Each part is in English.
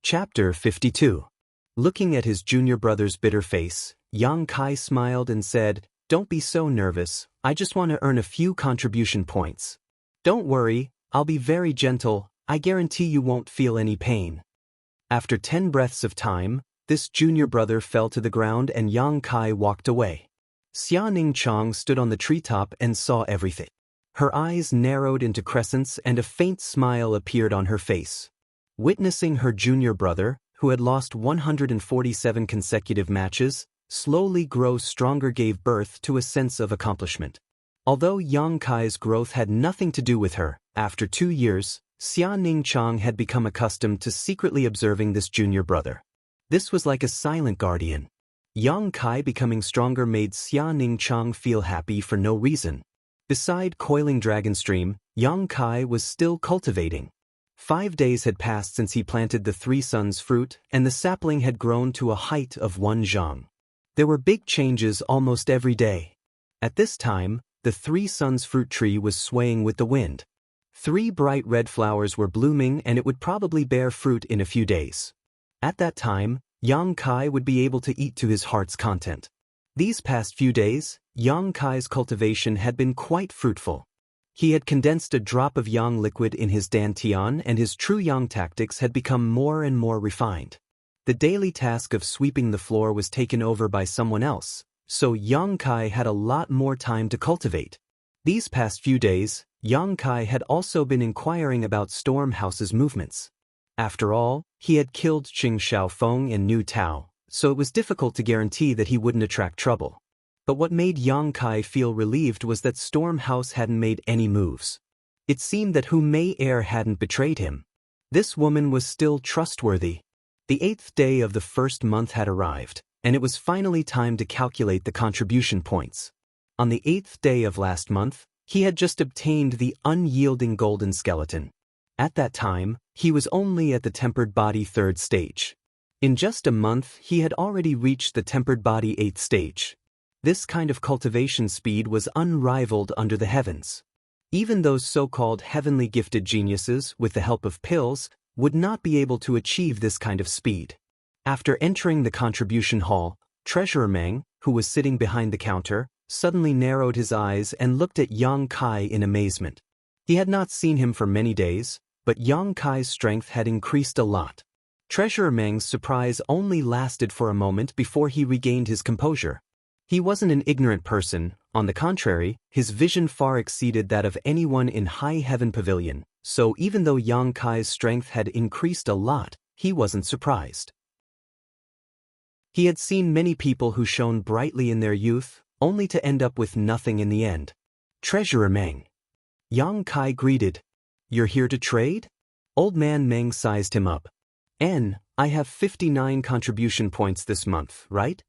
Chapter 52. Looking at his junior brother's bitter face, Yang Kai smiled and said, "Don't be so nervous, I just want to earn a few contribution points. Don't worry, I'll be very gentle, I guarantee you won't feel any pain." After 10 breaths of time, this junior brother fell to the ground and Yang Kai walked away. Xianing Chang stood on the treetop and saw everything. Her eyes narrowed into crescents and a faint smile appeared on her face. Witnessing her junior brother, who had lost 147 consecutive matches, slowly grow stronger gave birth to a sense of accomplishment. Although Yang Kai's growth had nothing to do with her, after 2 years, Xianing Chang had become accustomed to secretly observing this junior brother. This was like a silent guardian. Yang Kai becoming stronger made Xianing Chang feel happy for no reason. Beside coiling dragon stream, Yang Kai was still cultivating. 5 days had passed since he planted the 3 suns fruit, and the sapling had grown to a height of 1 zhang. There were big changes almost every day. At this time, the 3 suns fruit tree was swaying with the wind. 3 bright red flowers were blooming and it would probably bear fruit in a few days. At that time, Yang Kai would be able to eat to his heart's content. These past few days, Yang Kai's cultivation had been quite fruitful. He had condensed a drop of yang liquid in his dantian and his true yang tactics had become more and more refined. The daily task of sweeping the floor was taken over by someone else, so Yang Kai had a lot more time to cultivate. These past few days, Yang Kai had also been inquiring about Storm House's movements. After all, he had killed Qing Xiaofeng and Nu Tao, so it was difficult to guarantee that he wouldn't attract trouble. But what made Yang Kai feel relieved was that Storm House hadn't made any moves. It seemed that Hu Mei Air hadn't betrayed him. This woman was still trustworthy. The 8th day of the first month had arrived, and it was finally time to calculate the contribution points. On the 8th day of last month, he had just obtained the unyielding golden skeleton. At that time, he was only at the tempered body 3rd stage. In just a month, he had already reached the tempered body 8th stage. This kind of cultivation speed was unrivaled under the heavens. Even those so-called heavenly gifted geniuses, with the help of pills, would not be able to achieve this kind of speed. After entering the contribution hall, Treasurer Meng, who was sitting behind the counter, suddenly narrowed his eyes and looked at Yang Kai in amazement. He had not seen him for many days, but Yang Kai's strength had increased a lot. Treasurer Meng's surprise only lasted for a moment before he regained his composure. He wasn't an ignorant person, on the contrary, his vision far exceeded that of anyone in High Heaven Pavilion, so even though Yang Kai's strength had increased a lot, he wasn't surprised. He had seen many people who shone brightly in their youth, only to end up with nothing in the end. "Treasurer Meng." Yang Kai greeted. "You're here to trade?" Old man Meng sized him up. I have 59 contribution points this month, right?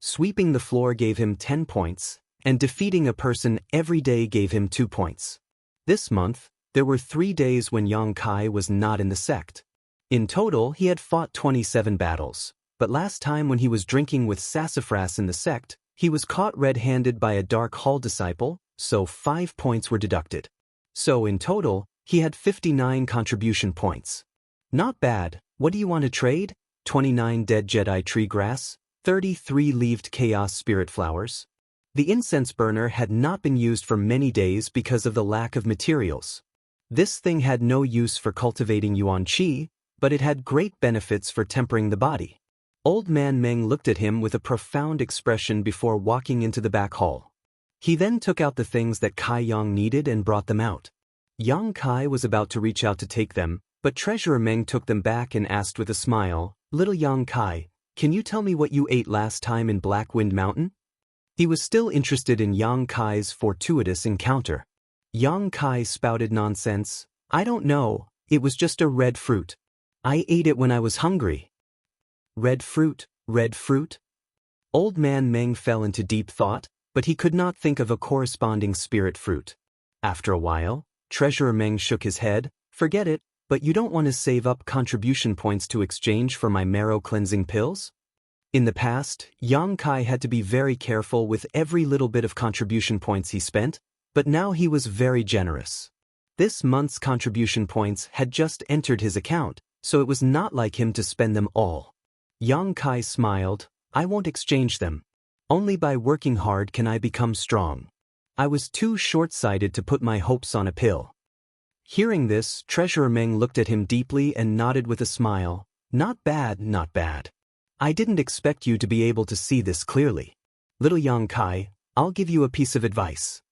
Sweeping the floor gave him 10 points, and defeating a person every day gave him 2 points. This month, there were 3 days when Yang Kai was not in the sect. In total, he had fought 27 battles, but last time when he was drinking with sassafras in the sect, he was caught red-handed by a Dark Hall disciple, so 5 points were deducted. So in total, he had 59 contribution points. Not bad. What do you want to trade? 29 dead Jedi tree grass? 33-leaved chaos spirit flowers. The incense burner had not been used for many days because of the lack of materials. This thing had no use for cultivating yuan qi, but it had great benefits for tempering the body. Old man Meng looked at him with a profound expression before walking into the back hall. He then took out the things that Kai Yang needed and brought them out. Yang Kai was about to reach out to take them, but Treasurer Meng took them back and asked with a smile, "Little Yang Kai, can you tell me what you ate last time in Black Wind Mountain?" He was still interested in Yang Kai's fortuitous encounter. Yang Kai spouted nonsense. "I don't know, it was just a red fruit. I ate it when I was hungry." Red fruit, red fruit? Old man Meng fell into deep thought, but he could not think of a corresponding spirit fruit. After a while, Treasurer Meng shook his head. "Forget it, but you don't want to save up contribution points to exchange for my marrow cleansing pills?" In the past, Yang Kai had to be very careful with every little bit of contribution points he spent, but now he was very generous. This month's contribution points had just entered his account, so it was not like him to spend them all. Yang Kai smiled, I won't exchange them. Only by working hard can I become strong. I was too short-sighted to put my hopes on a pill. Hearing this, Treasurer Meng looked at him deeply and nodded with a smile. Not bad, not bad. I didn't expect you to be able to see this clearly. Little Yang Kai, I'll give you a piece of advice.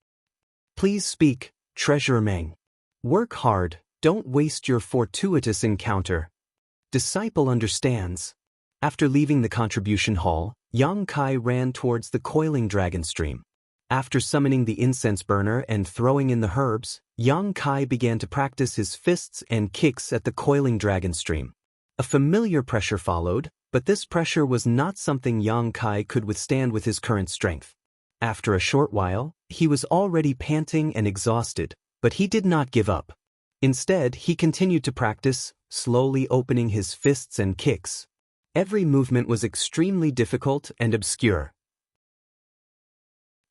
Please speak, Treasurer Meng. Work hard, don't waste your fortuitous encounter. Disciple understands. After leaving the contribution hall, Yang Kai ran towards the coiling dragon stream. After summoning the incense burner and throwing in the herbs, Yang Kai began to practice his fists and kicks at the coiling dragon stream. A familiar pressure followed, but this pressure was not something Yang Kai could withstand with his current strength. After a short while, he was already panting and exhausted, but he did not give up. Instead, he continued to practice, slowly opening his fists and kicks. Every movement was extremely difficult and obscure.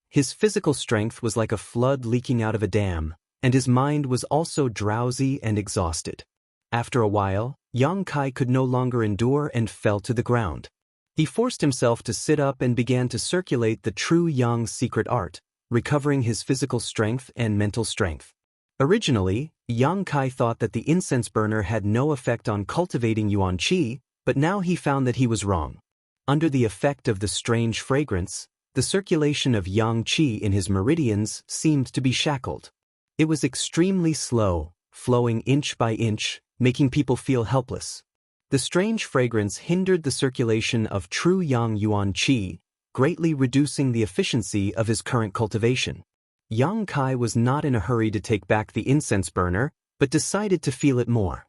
His physical strength was like a flood leaking out of a dam, and his mind was also drowsy and exhausted. After a while, Yang Kai could no longer endure and fell to the ground. He forced himself to sit up and began to circulate the true Yang secret art, recovering his physical strength and mental strength. Originally, Yang Kai thought that the incense burner had no effect on cultivating Yuan Qi, but now he found that he was wrong. Under the effect of the strange fragrance, the circulation of Yang Qi in his meridians seemed to be shackled. It was extremely slow, flowing inch by inch, making people feel helpless. The strange fragrance hindered the circulation of true Yang Yuan Qi, greatly reducing the efficiency of his current cultivation. Yang Kai was not in a hurry to take back the incense burner, but decided to feel it more.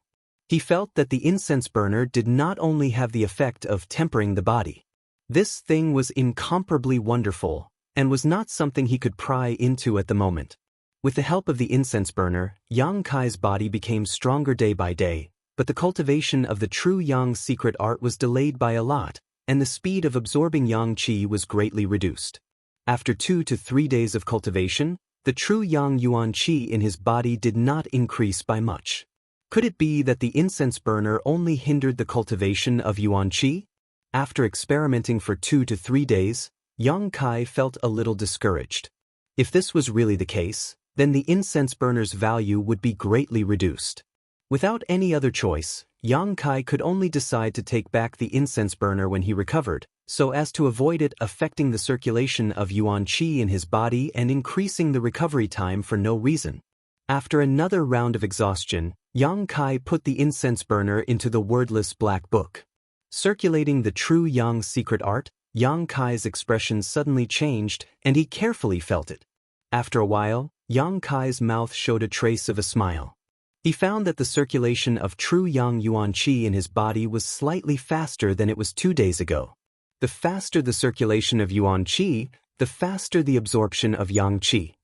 He felt that the incense burner did not only have the effect of tempering the body. This thing was incomparably wonderful, and was not something he could pry into at the moment. With the help of the incense burner, Yang Kai's body became stronger day by day, but the cultivation of the true Yang secret art was delayed by a lot, and the speed of absorbing Yang Qi was greatly reduced. After 2 to 3 days of cultivation, the true Yang Yuan Qi in his body did not increase by much. Could it be that the incense burner only hindered the cultivation of Yuan Qi? After experimenting for 2 to 3 days, Yang Kai felt a little discouraged. If this was really the case, then the incense burner's value would be greatly reduced. Without any other choice, Yang Kai could only decide to take back the incense burner when he recovered, so as to avoid it affecting the circulation of Yuan Qi in his body and increasing the recovery time for no reason. After another round of exhaustion, Yang Kai put the incense burner into the wordless black book. Circulating the true Yang secret art, Yang Kai's expression suddenly changed, and he carefully felt it. After a while, Yang Kai's mouth showed a trace of a smile. He found that the circulation of true Yang Yuan Qi in his body was slightly faster than it was 2 days ago. The faster the circulation of Yuan Qi, the faster the absorption of Yang Qi.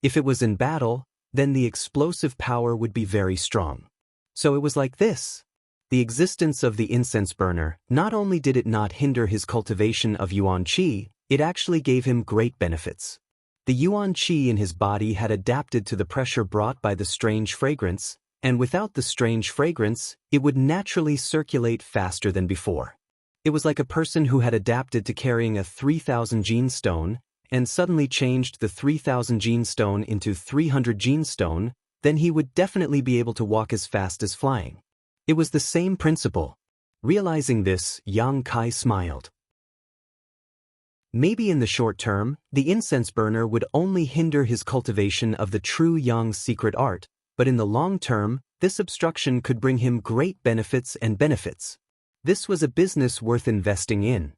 If it was in battle, then the explosive power would be very strong. So it was like this. The existence of the incense burner, not only did it not hinder his cultivation of Yuan Qi, it actually gave him great benefits. The Yuan Qi in his body had adapted to the pressure brought by the strange fragrance, and without the strange fragrance, it would naturally circulate faster than before. It was like a person who had adapted to carrying a 3,000 gene stone, and suddenly changed the 3,000 gene stone into 300 gene stone, then he would definitely be able to walk as fast as flying. It was the same principle. Realizing this, Yang Kai smiled. Maybe in the short term, the incense burner would only hinder his cultivation of the true Yang secret art, but in the long term, this obstruction could bring him great benefits and benefits. This was a business worth investing in.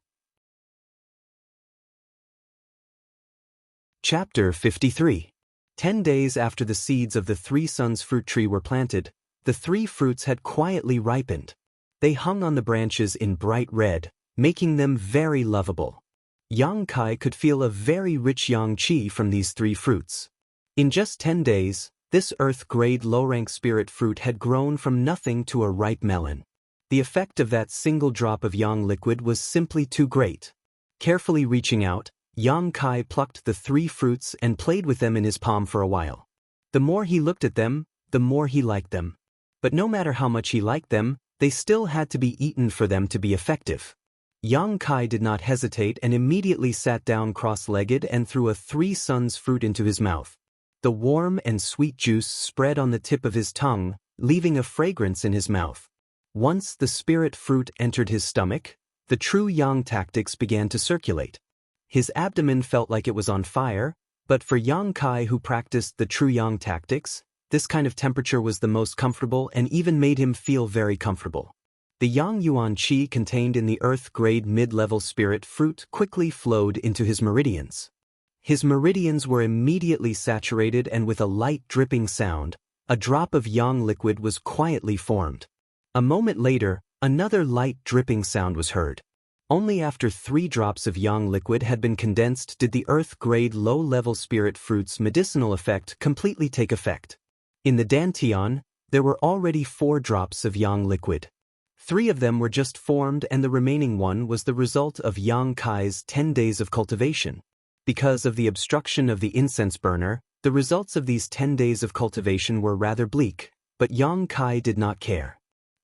Chapter 53. 10 days after the seeds of the 3 Suns fruit tree were planted, the 3 fruits had quietly ripened. They hung on the branches in bright red, making them very lovable. Yang Kai could feel a very rich Yang Qi from these 3 fruits. In just 10 days, this earth-grade low-rank spirit fruit had grown from nothing to a ripe melon. The effect of that single drop of Yang liquid was simply too great. Carefully reaching out, Yang Kai plucked the 3 fruits and played with them in his palm for a while. The more he looked at them, the more he liked them. But no matter how much he liked them, they still had to be eaten for them to be effective. Yang Kai did not hesitate and immediately sat down cross-legged and threw a 3 suns fruit into his mouth. The warm and sweet juice spread on the tip of his tongue, leaving a fragrance in his mouth. Once the spirit fruit entered his stomach, the true yang tactics began to circulate. His abdomen felt like it was on fire, but for Yang Kai who practiced the true yang tactics, this kind of temperature was the most comfortable and even made him feel very comfortable. The yang yuan qi contained in the earth-grade mid-level spirit fruit quickly flowed into his meridians. His meridians were immediately saturated, and with a light dripping sound, a drop of yang liquid was quietly formed. A moment later, another light dripping sound was heard. Only after 3 drops of yang liquid had been condensed did the earth-grade low-level spirit fruit's medicinal effect completely take effect. In the dantian, there were already 4 drops of yang liquid. 3 of them were just formed, and the remaining one was the result of Yang Kai's 10 days of cultivation. Because of the obstruction of the incense burner, the results of these 10 days of cultivation were rather bleak, but Yang Kai did not care.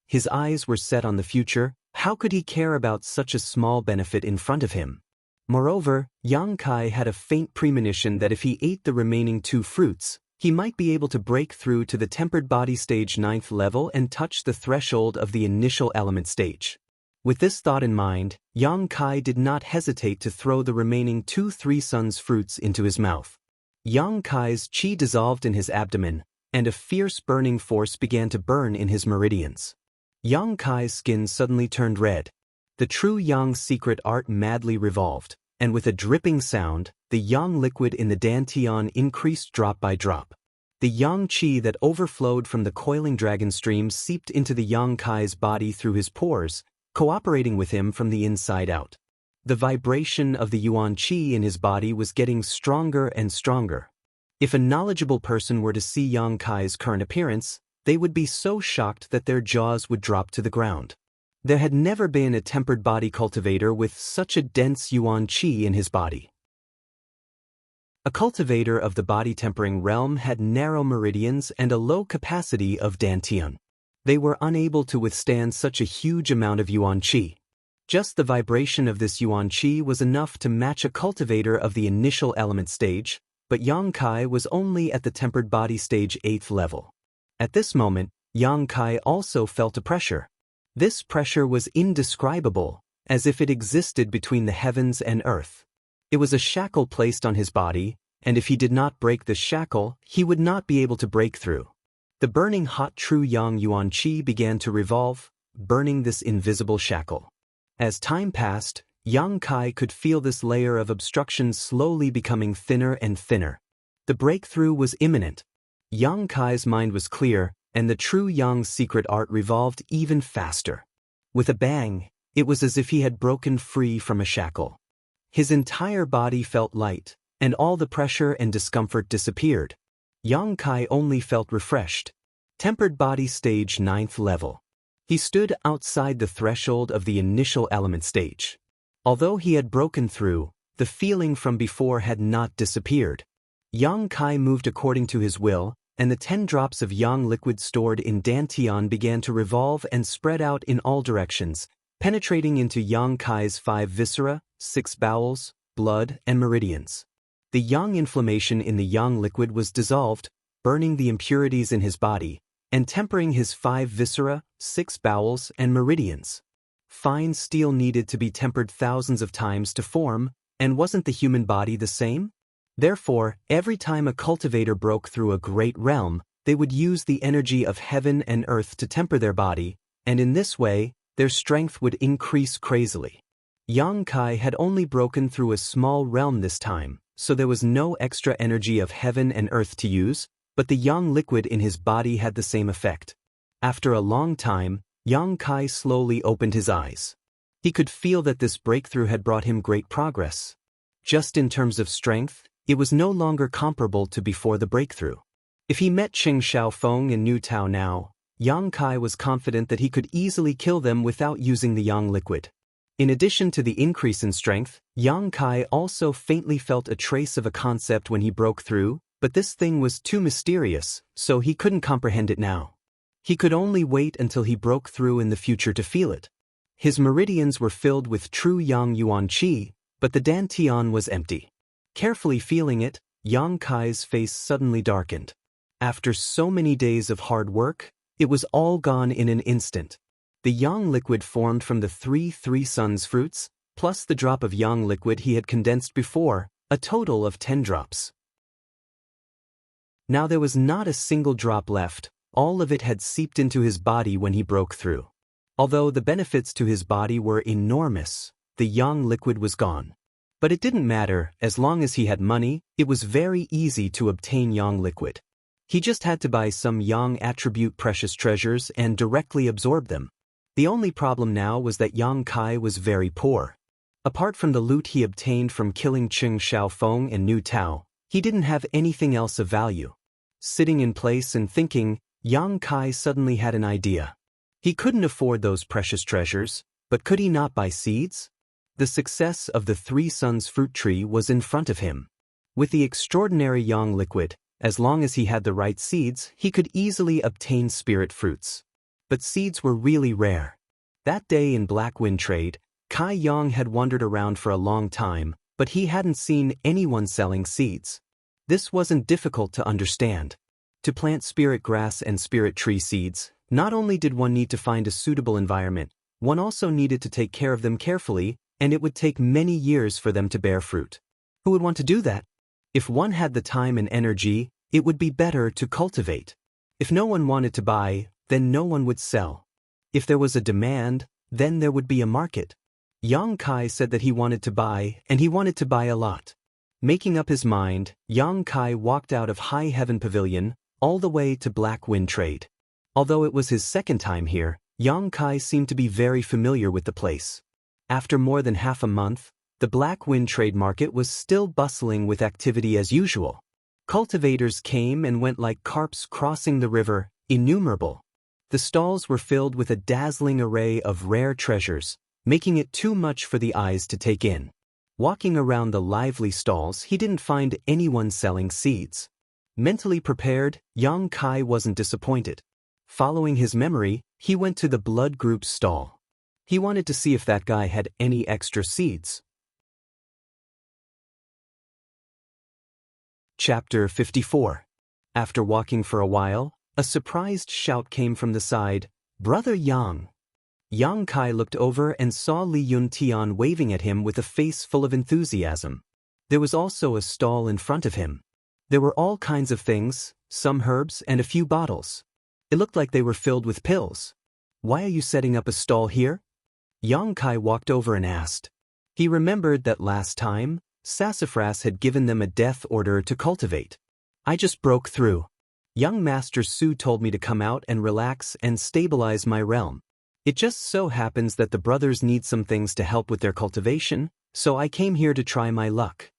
His eyes were set on the future. How could he care about such a small benefit in front of him? Moreover, Yang Kai had a faint premonition that if he ate the remaining 2 fruits, he might be able to break through to the tempered body stage 9th level and touch the threshold of the initial element stage. With this thought in mind, Yang Kai did not hesitate to throw the remaining 2 3 suns fruits into his mouth. Yang Kai's qi dissolved in his abdomen, and a fierce burning force began to burn in his meridians. Yang Kai's skin suddenly turned red. The true yang secret art madly revolved, and with a dripping sound, the yang liquid in the dantian increased drop by drop. The yang qi that overflowed from the coiling dragon stream seeped into the Yang Kai's body through his pores, cooperating with him from the inside out. The vibration of the yuan qi in his body was getting stronger and stronger. If a knowledgeable person were to see Yang Kai's current appearance, they would be so shocked that their jaws would drop to the ground. There had never been a tempered body cultivator with such a dense yuan qi in his body. A cultivator of the body-tempering realm had narrow meridians and a low capacity of dantian. They were unable to withstand such a huge amount of yuan qi. Just the vibration of this yuan qi was enough to match a cultivator of the initial element stage, but Yang Kai was only at the tempered body stage 8th level. At this moment, Yang Kai also felt a pressure. This pressure was indescribable, as if it existed between the heavens and earth. It was a shackle placed on his body, and if he did not break this shackle, he would not be able to break through. The burning hot true yang yuan qi began to revolve, burning this invisible shackle. As time passed, Yang Kai could feel this layer of obstruction slowly becoming thinner and thinner. The breakthrough was imminent. Yang Kai's mind was clear, and the true yang secret art revolved even faster. With a bang, it was as if he had broken free from a shackle. His entire body felt light, and all the pressure and discomfort disappeared. Yang Kai only felt refreshed. Tempered body stage 9th level. He stood outside the threshold of the initial element stage. Although he had broken through, the feeling from before had not disappeared. Yang Kai moved according to his will, and the 10 drops of yang liquid stored in dantian began to revolve and spread out in all directions, penetrating into Yang Kai's 5 viscera, 6 bowels, blood, and meridians. The yang inflammation in the yang liquid was dissolved, burning the impurities in his body, and tempering his 5 viscera, 6 bowels, and meridians. Fine steel needed to be tempered thousands of times to form, and wasn't the human body the same? Therefore, every time a cultivator broke through a great realm, they would use the energy of heaven and earth to temper their body, and in this way, their strength would increase crazily. Yang Kai had only broken through a small realm this time, so there was no extra energy of heaven and earth to use, but the yang liquid in his body had the same effect. After a long time, Yang Kai slowly opened his eyes. He could feel that this breakthrough had brought him great progress. Just in terms of strength, it was no longer comparable to before the breakthrough. If he met Qing Shaofeng and Niu Tao now, Yang Kai was confident that he could easily kill them without using the yang liquid. In addition to the increase in strength, Yang Kai also faintly felt a trace of a concept when he broke through, but this thing was too mysterious, so he couldn't comprehend it now. He could only wait until he broke through in the future to feel it. His meridians were filled with true Yang Yuan Qi, but the Dantian was empty. Carefully feeling it, Yang Kai's face suddenly darkened. After so many days of hard work, it was all gone in an instant. The Yang liquid formed from the three suns fruits, plus the drop of Yang liquid he had condensed before, a total of 10 drops. Now there was not a single drop left, all of it had seeped into his body when he broke through. Although the benefits to his body were enormous, the Yang liquid was gone. But it didn't matter, as long as he had money, it was very easy to obtain Yang liquid. He just had to buy some Yang attribute precious treasures and directly absorb them. The only problem now was that Yang Kai was very poor. Apart from the loot he obtained from killing Qing Shaofeng and Nu Tao, he didn't have anything else of value. Sitting in place and thinking, Yang Kai suddenly had an idea. He couldn't afford those precious treasures, but could he not buy seeds? The success of the Three Suns fruit tree was in front of him. With the extraordinary Yang liquid, as long as he had the right seeds, he could easily obtain spirit fruits. But seeds were really rare. That day in Black Wind Trade, Kai Yang had wandered around for a long time, but he hadn't seen anyone selling seeds. This wasn't difficult to understand. To plant spirit grass and spirit tree seeds, not only did one need to find a suitable environment, one also needed to take care of them carefully, and it would take many years for them to bear fruit. Who would want to do that? If one had the time and energy, it would be better to cultivate. If no one wanted to buy, then no one would sell. If there was a demand, then there would be a market. Yang Kai said that he wanted to buy, and he wanted to buy a lot. Making up his mind, Yang Kai walked out of High Heaven Pavilion, all the way to Black Wind Trade. Although it was his second time here, Yang Kai seemed to be very familiar with the place. After more than half a month, the Black Wind Trade market was still bustling with activity as usual. Cultivators came and went like carps crossing the river, innumerable. The stalls were filled with a dazzling array of rare treasures, making it too much for the eyes to take in. Walking around the lively stalls, he didn't find anyone selling seeds. Mentally prepared, Yang Kai wasn't disappointed. Following his memory, he went to the blood group's stall. He wanted to see if that guy had any extra seeds. Chapter 54. After walking for a while, a surprised shout came from the side, "Brother Yang!" Yang Kai looked over and saw Li Yun Tian waving at him with a face full of enthusiasm. There was also a stall in front of him. There were all kinds of things, some herbs and a few bottles. It looked like they were filled with pills. "Why are you setting up a stall here?" Yang Kai walked over and asked. He remembered that last time, Sassafras had given them a death order to cultivate. "I just broke through. Young Master Su told me to come out and relax and stabilize my realm. It just so happens that the brothers need some things to help with their cultivation, so I came here to try my luck."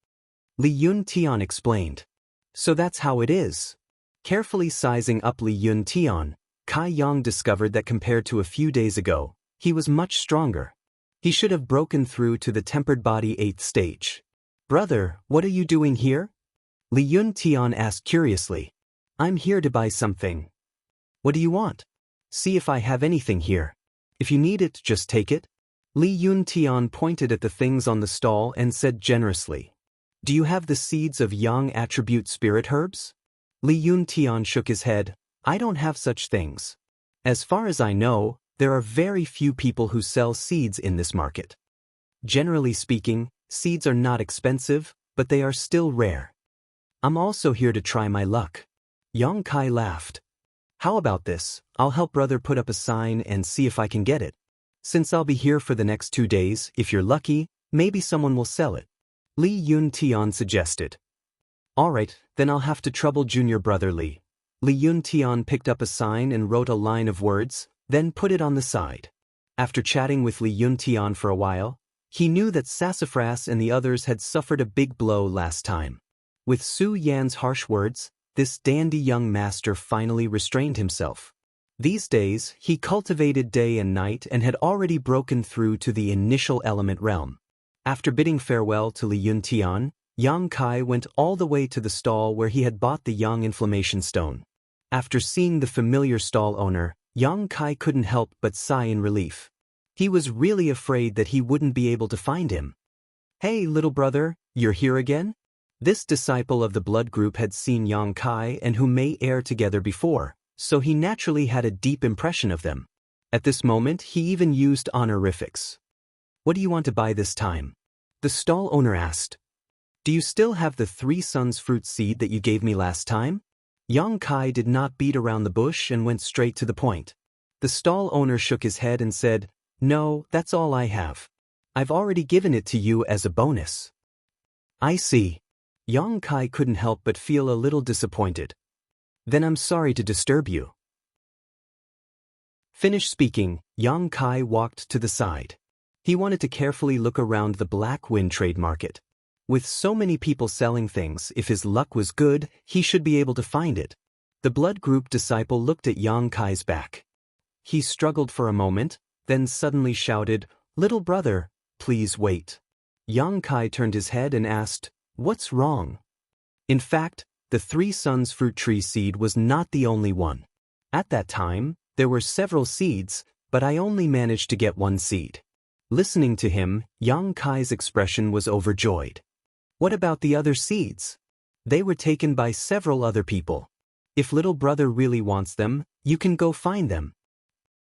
Li Yun Tian explained. "So that's how it is." Carefully sizing up Li Yun Tian, Kai Yang discovered that compared to a few days ago, he was much stronger. He should have broken through to the tempered body 8th stage. "Brother, what are you doing here?" Li Yun Tian asked curiously. "I'm here to buy something." "What do you want?" "See if I have anything here. If you need it, just take it." Li Yun Tian pointed at the things on the stall and said generously, "Do you have the seeds of Yang attribute spirit herbs?" Li Yun Tian shook his head. "I don't have such things. As far as I know, there are very few people who sell seeds in this market. Generally speaking, seeds are not expensive, but they are still rare. I'm also here to try my luck." Yang Kai laughed. "How about this? I'll help brother put up a sign and see if I can get it. Since I'll be here for the next 2 days, if you're lucky, maybe someone will sell it." Li Yun Tian suggested. "All right, then I'll have to trouble junior brother Li." Li Yun Tian picked up a sign and wrote a line of words, then put it on the side. After chatting with Li Yun Tian for a while, he knew that Sassafras and the others had suffered a big blow last time. With Su Yan's harsh words, this dandy young master finally restrained himself. These days, he cultivated day and night and had already broken through to the initial element realm. After bidding farewell to Li Yun Tian, Yang Kai went all the way to the stall where he had bought the Yang Inflammation Stone. After seeing the familiar stall owner, Yang Kai couldn't help but sigh in relief. He was really afraid that he wouldn't be able to find him. "Hey, little brother, you're here again?" This disciple of the blood group had seen Yang Kai and Mei Er together before, so he naturally had a deep impression of them. At this moment, he even used honorifics. "What do you want to buy this time?" the stall owner asked. "Do you still have the 3 suns fruit seed that you gave me last time?" Yang Kai did not beat around the bush and went straight to the point. The stall owner shook his head and said, "No, that's all I have. I've already given it to you as a bonus." "I see." Yang Kai couldn't help but feel a little disappointed. "Then I'm sorry to disturb you." Finished speaking, Yang Kai walked to the side. He wanted to carefully look around the Black Wind trade market. With so many people selling things, if his luck was good, he should be able to find it. The blood group disciple looked at Yang Kai's back. He struggled for a moment, then suddenly shouted, "Little brother, please wait." Yang Kai turned his head and asked, "What's wrong?" In fact, the 3 suns fruit tree seed was not the only one. At that time, there were several seeds, but I only managed to get 1 seed. Listening to him, Yang Kai's expression was overjoyed. "What about the other seeds?" "They were taken by several other people. If little brother really wants them, you can go find them."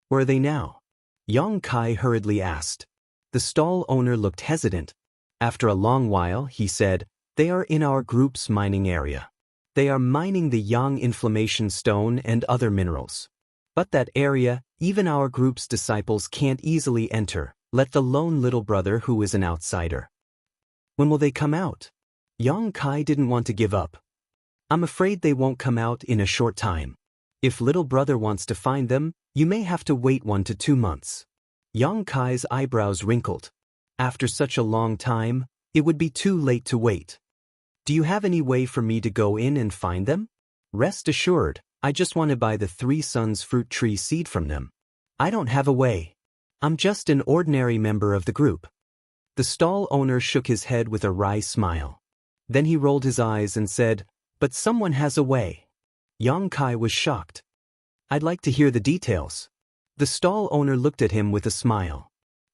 "Where are they now?" Yang Kai hurriedly asked. The stall owner looked hesitant. After a long while, he said, "They are in our group's mining area. They are mining the yang inflammation stone and other minerals. But that area, even our group's disciples can't easily enter, let alone little brother who is an outsider." "When will they come out?" Yang Kai didn't want to give up. "I'm afraid they won't come out in a short time. If little brother wants to find them, you may have to wait 1 to 2 months. Yang Kai's eyebrows wrinkled. After such a long time, it would be too late to wait. "Do you have any way for me to go in and find them?" "Rest assured, I just want to buy the 3 suns fruit tree seed from them. I don't have a way. I'm just an ordinary member of the group." The stall owner shook his head with a wry smile. Then he rolled his eyes and said, "But someone has a way." Yang Kai was shocked. "I'd like to hear the details." The stall owner looked at him with a smile.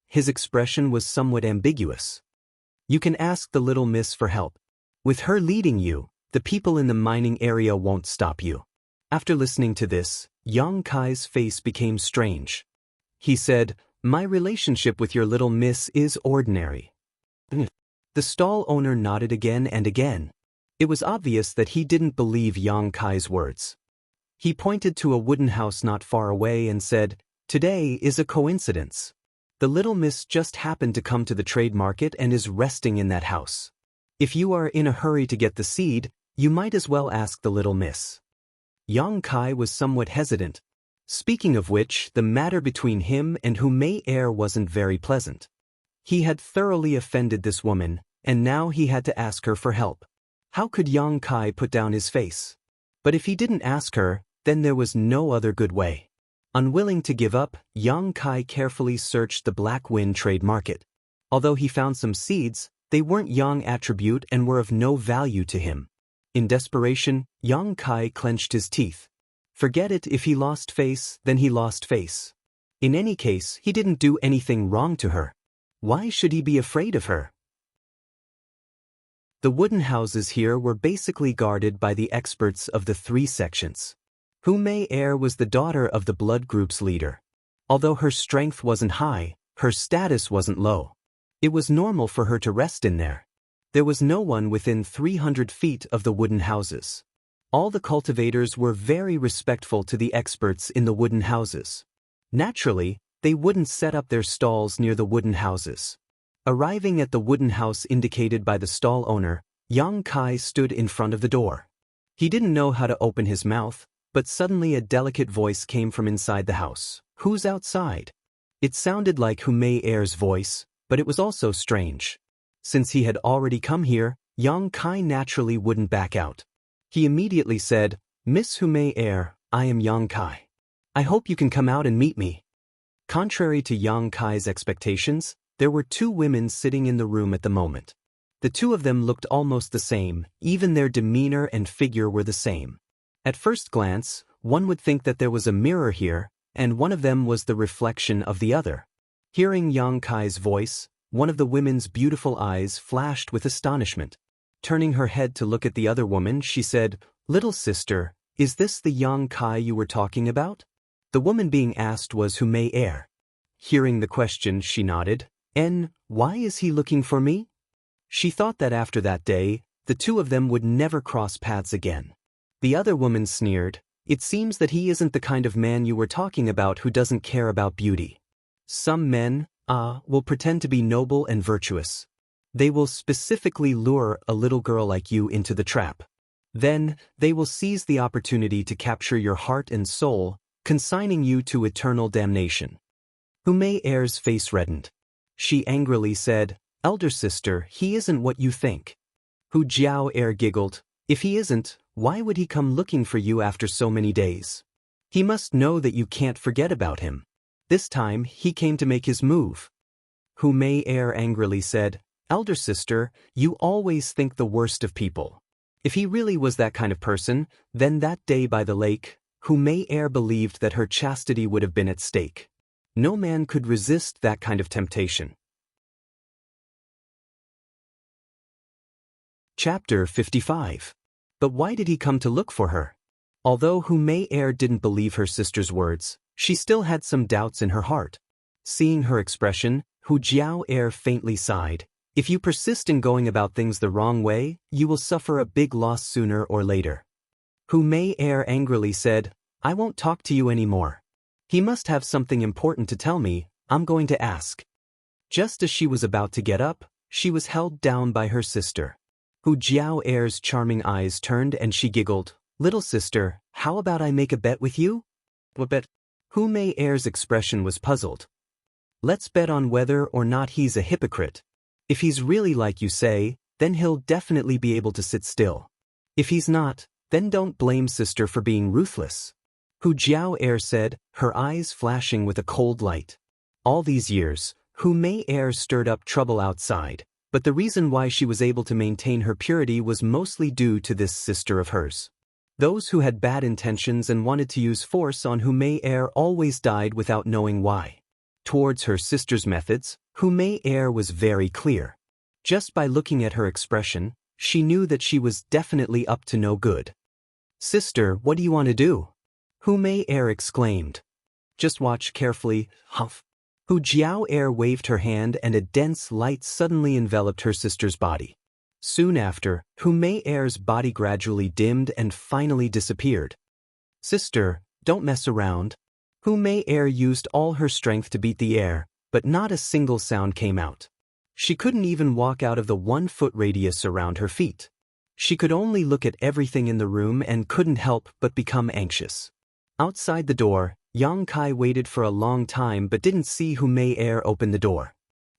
His expression was somewhat ambiguous. "You can ask the little miss for help. With her leading you, the people in the mining area won't stop you." After listening to this, Yang Kai's face became strange. He said, "My relationship with your little miss is ordinary." The stall owner nodded again and again. It was obvious that he didn't believe Yang Kai's words. He pointed to a wooden house not far away and said, "Today is a coincidence. The little miss just happened to come to the trade market and is resting in that house. If you are in a hurry to get the seed, you might as well ask the little miss." Yang Kai was somewhat hesitant. Speaking of which, the matter between him and Mei Er wasn't very pleasant. He had thoroughly offended this woman, and now he had to ask her for help. How could Yang Kai put down his face? But if he didn't ask her, then there was no other good way. Unwilling to give up, Yang Kai carefully searched the Black Wind trade market. Although he found some seeds, they weren't Yang attribute and were of no value to him. In desperation, Yang Kai clenched his teeth. Forget it, if he lost face, then he lost face. In any case, he didn't do anything wrong to her. Why should he be afraid of her? The wooden houses here were basically guarded by the experts of the 3 sections. Mei Er was the daughter of the blood group's leader. Although her strength wasn't high, her status wasn't low. It was normal for her to rest in there. There was no one within 300 feet of the wooden houses. All the cultivators were very respectful to the experts in the wooden houses. Naturally, they wouldn't set up their stalls near the wooden houses. Arriving at the wooden house indicated by the stall owner, Yang Kai stood in front of the door. He didn't know how to open his mouth, but suddenly a delicate voice came from inside the house. "Who's outside?" It sounded like Mei Er's voice, but it was also strange. Since he had already come here, Yang Kai naturally wouldn't back out. He immediately said, "Miss Mei Er, I am Yang Kai. I hope you can come out and meet me." Contrary to Yang Kai's expectations, there were 2 women sitting in the room at the moment. The 2 of them looked almost the same, even their demeanor and figure were the same. At first glance, One would think that there was a mirror here, and one of them was the reflection of the other. Hearing Yang Kai's voice, one of the women's beautiful eyes flashed with astonishment. Turning her head to look at the other woman, she said, "Little sister, is this the Yang Kai you were talking about?" The woman being asked was Hu Mei Er. Hearing the question, she nodded. Why is he looking for me?" She thought that after that day, the two of them would never cross paths again. The other woman sneered, "It seems that he isn't the kind of man you were talking about who doesn't care about beauty. Some men, will pretend to be noble and virtuous. They will specifically lure a little girl like you into the trap. Then, they will seize the opportunity to capture your heart and soul, consigning you to eternal damnation." Hu Mei Er's face reddened. She angrily said, "Elder sister, he isn't what you think." Hu Jiao Er giggled, "If he isn't, why would he come looking for you after so many days? He must know that you can't forget about him. This time, he came to make his move." Hu Mei Er angrily said, "Elder sister, you always think the worst of people. If he really was that kind of person, then that day by the lake, Hu Mei Er believed that her chastity would have been at stake. No man could resist that kind of temptation." Chapter 55. But why did he come to look for her? Although Hu Mei Er didn't believe her sister's words, she still had some doubts in her heart. Seeing her expression, Hu Jiao Er faintly sighed. "If you persist in going about things the wrong way, you will suffer a big loss sooner or later." Hu Mei Er angrily said, "I won't talk to you anymore. He must have something important to tell me. I'm going to ask." Just as she was about to get up, she was held down by her sister. Hu Jiao Er's charming eyes turned and she giggled, "Little sister, how about I make a bet with you?" "What bet?" Hu Mei Er's expression was puzzled. "Let's bet on whether or not he's a hypocrite. If he's really like you say, then he'll definitely be able to sit still. If he's not, then don't blame sister for being ruthless." Hu Jiao Er said, her eyes flashing with a cold light. All these years, Hu Mei Er stirred up trouble outside, but the reason why she was able to maintain her purity was mostly due to this sister of hers. Those who had bad intentions and wanted to use force on Hu Mei Er always died without knowing why. Towards her sister's methods, Hu Mei Er was very clear. Just by looking at her expression, she knew that she was definitely up to no good. "Sister, what do you want to do?" Hu Mei Er exclaimed. "Just watch carefully, humph." Hu Jiao Er waved her hand and a dense light suddenly enveloped her sister's body. Soon after, Hu Mei Er's body gradually dimmed and finally disappeared. "Sister, don't mess around." Hu Mei Er used all her strength to beat the air, but not a single sound came out. She couldn't even walk out of the 1-foot radius around her feet. She could only look at everything in the room and couldn't help but become anxious. Outside the door, Yang Kai waited for a long time but didn't see Hu Mei Er open the door.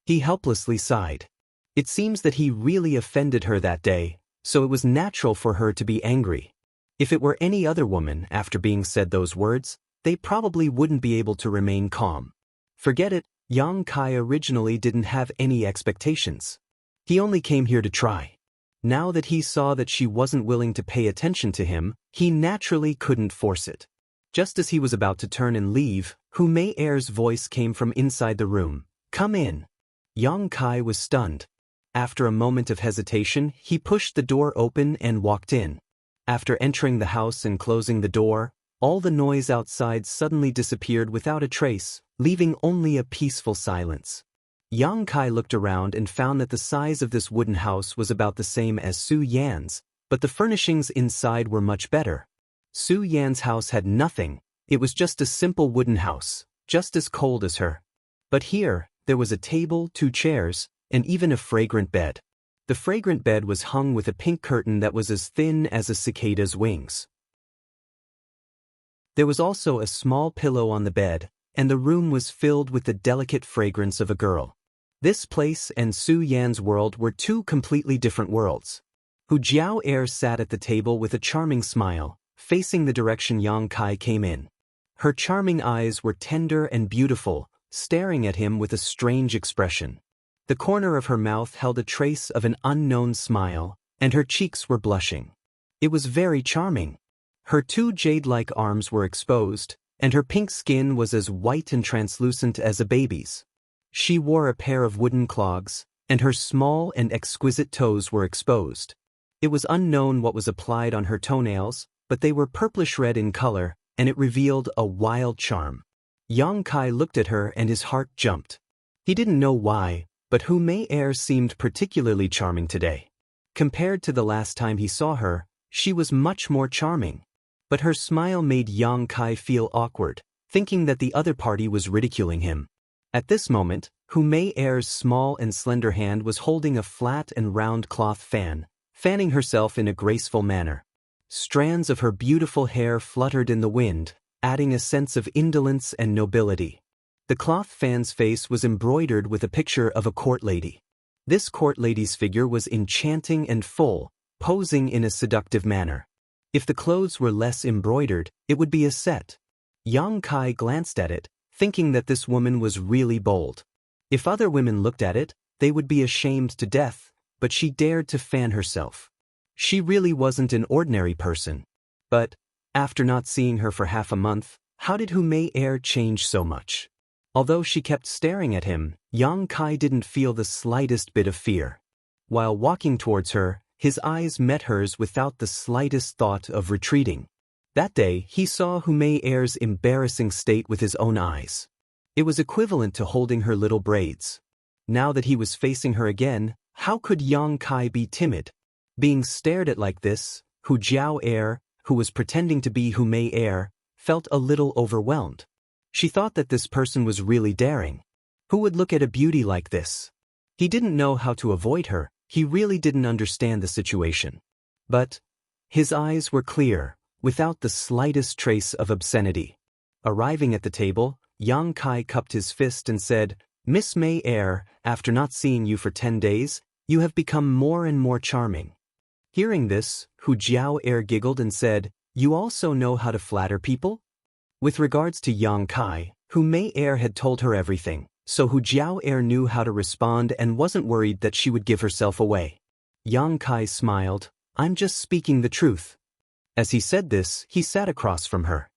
He helplessly sighed. It seems that he really offended her that day, so it was natural for her to be angry. If it were any other woman, after being said those words, they probably wouldn't be able to remain calm. Forget it, Yang Kai originally didn't have any expectations. He only came here to try. Now that he saw that she wasn't willing to pay attention to him, he naturally couldn't force it. Just as he was about to turn and leave, Hu Mei Er's voice came from inside the room. "Come in." Yang Kai was stunned. After a moment of hesitation, he pushed the door open and walked in. After entering the house and closing the door, all the noise outside suddenly disappeared without a trace, leaving only a peaceful silence. Yang Kai looked around and found that the size of this wooden house was about the same as Su Yan's, but the furnishings inside were much better. Su Yan's house had nothing, it was just a simple wooden house, just as cold as her. But here, there was a table, 2 chairs, and even a fragrant bed. The fragrant bed was hung with a pink curtain that was as thin as a cicada's wings. There was also a small pillow on the bed, and the room was filled with the delicate fragrance of a girl. This place and Su Yan's world were 2 completely different worlds. Hu Jiao Er sat at the table with a charming smile, facing the direction Yang Kai came in. Her charming eyes were tender and beautiful, staring at him with a strange expression. The corner of her mouth held a trace of an unknown smile, and her cheeks were blushing. It was very charming. Her two jade-like arms were exposed, and her pink skin was as white and translucent as a baby's. She wore a pair of wooden clogs, and her small and exquisite toes were exposed. It was unknown what was applied on her toenails, but they were purplish-red in color, and it revealed a wild charm. Yang Kai looked at her and his heart jumped. He didn't know why, but Hu Mei seemed particularly charming today. Compared to the last time he saw her, she was much more charming. But her smile made Yang Kai feel awkward, thinking that the other party was ridiculing him. At this moment, Hu Mei's small and slender hand was holding a flat and round cloth fan, fanning herself in a graceful manner. Strands of her beautiful hair fluttered in the wind, adding a sense of indolence and nobility. The cloth fan's face was embroidered with a picture of a court lady. This court lady's figure was enchanting and full, posing in a seductive manner. If the clothes were less embroidered, it would be a set. Yang Kai glanced at it, thinking that this woman was really bold. If other women looked at it, they would be ashamed to death, but she dared to fan herself. She really wasn't an ordinary person. But, after not seeing her for half a month, how did Hu Mei change so much? Although she kept staring at him, Yang Kai didn't feel the slightest bit of fear. While walking towards her, his eyes met hers without the slightest thought of retreating. That day, he saw Hu Mei's embarrassing state with his own eyes. It was equivalent to holding her little braids. Now that he was facing her again, how could Yang Kai be timid? Being stared at like this, Hu Jiao, who was pretending to be Hu Mei, felt a little overwhelmed. She thought that this person was really daring. Who would look at a beauty like this? He didn't know how to avoid her. He really didn't understand the situation. But his eyes were clear, without the slightest trace of obscenity. Arriving at the table, Yang Kai cupped his fist and said, "Miss Mei, after not seeing you for 10 days, you have become more and more charming." Hearing this, Hu Jiao giggled and said, "You also know how to flatter people?" With regards to Yang Kai, Hu Mei had told her everything, so Hu Jiao knew how to respond and wasn't worried that she would give herself away. Yang Kai smiled, "I'm just speaking the truth." As he said this, he sat across from her.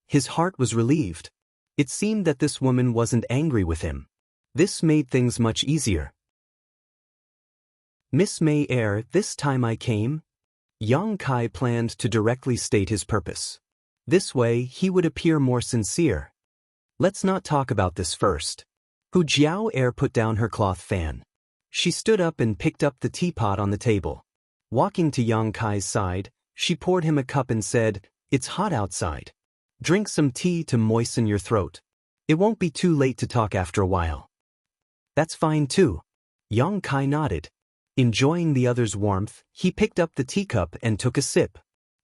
His heart was relieved. It seemed that this woman wasn't angry with him. This made things much easier. "Miss Mei, this time I came." Yang Kai planned to directly state his purpose. This way, he would appear more sincere. "Let's not talk about this first." Hu Jiao put down her cloth fan. She stood up and picked up the teapot on the table. Walking to Yang Kai's side, she poured him a cup and said, "It's hot outside. Drink some tea to moisten your throat. It won't be too late to talk after a while." "That's fine too." Yang Kai nodded. Enjoying the other's warmth, he picked up the teacup and took a sip.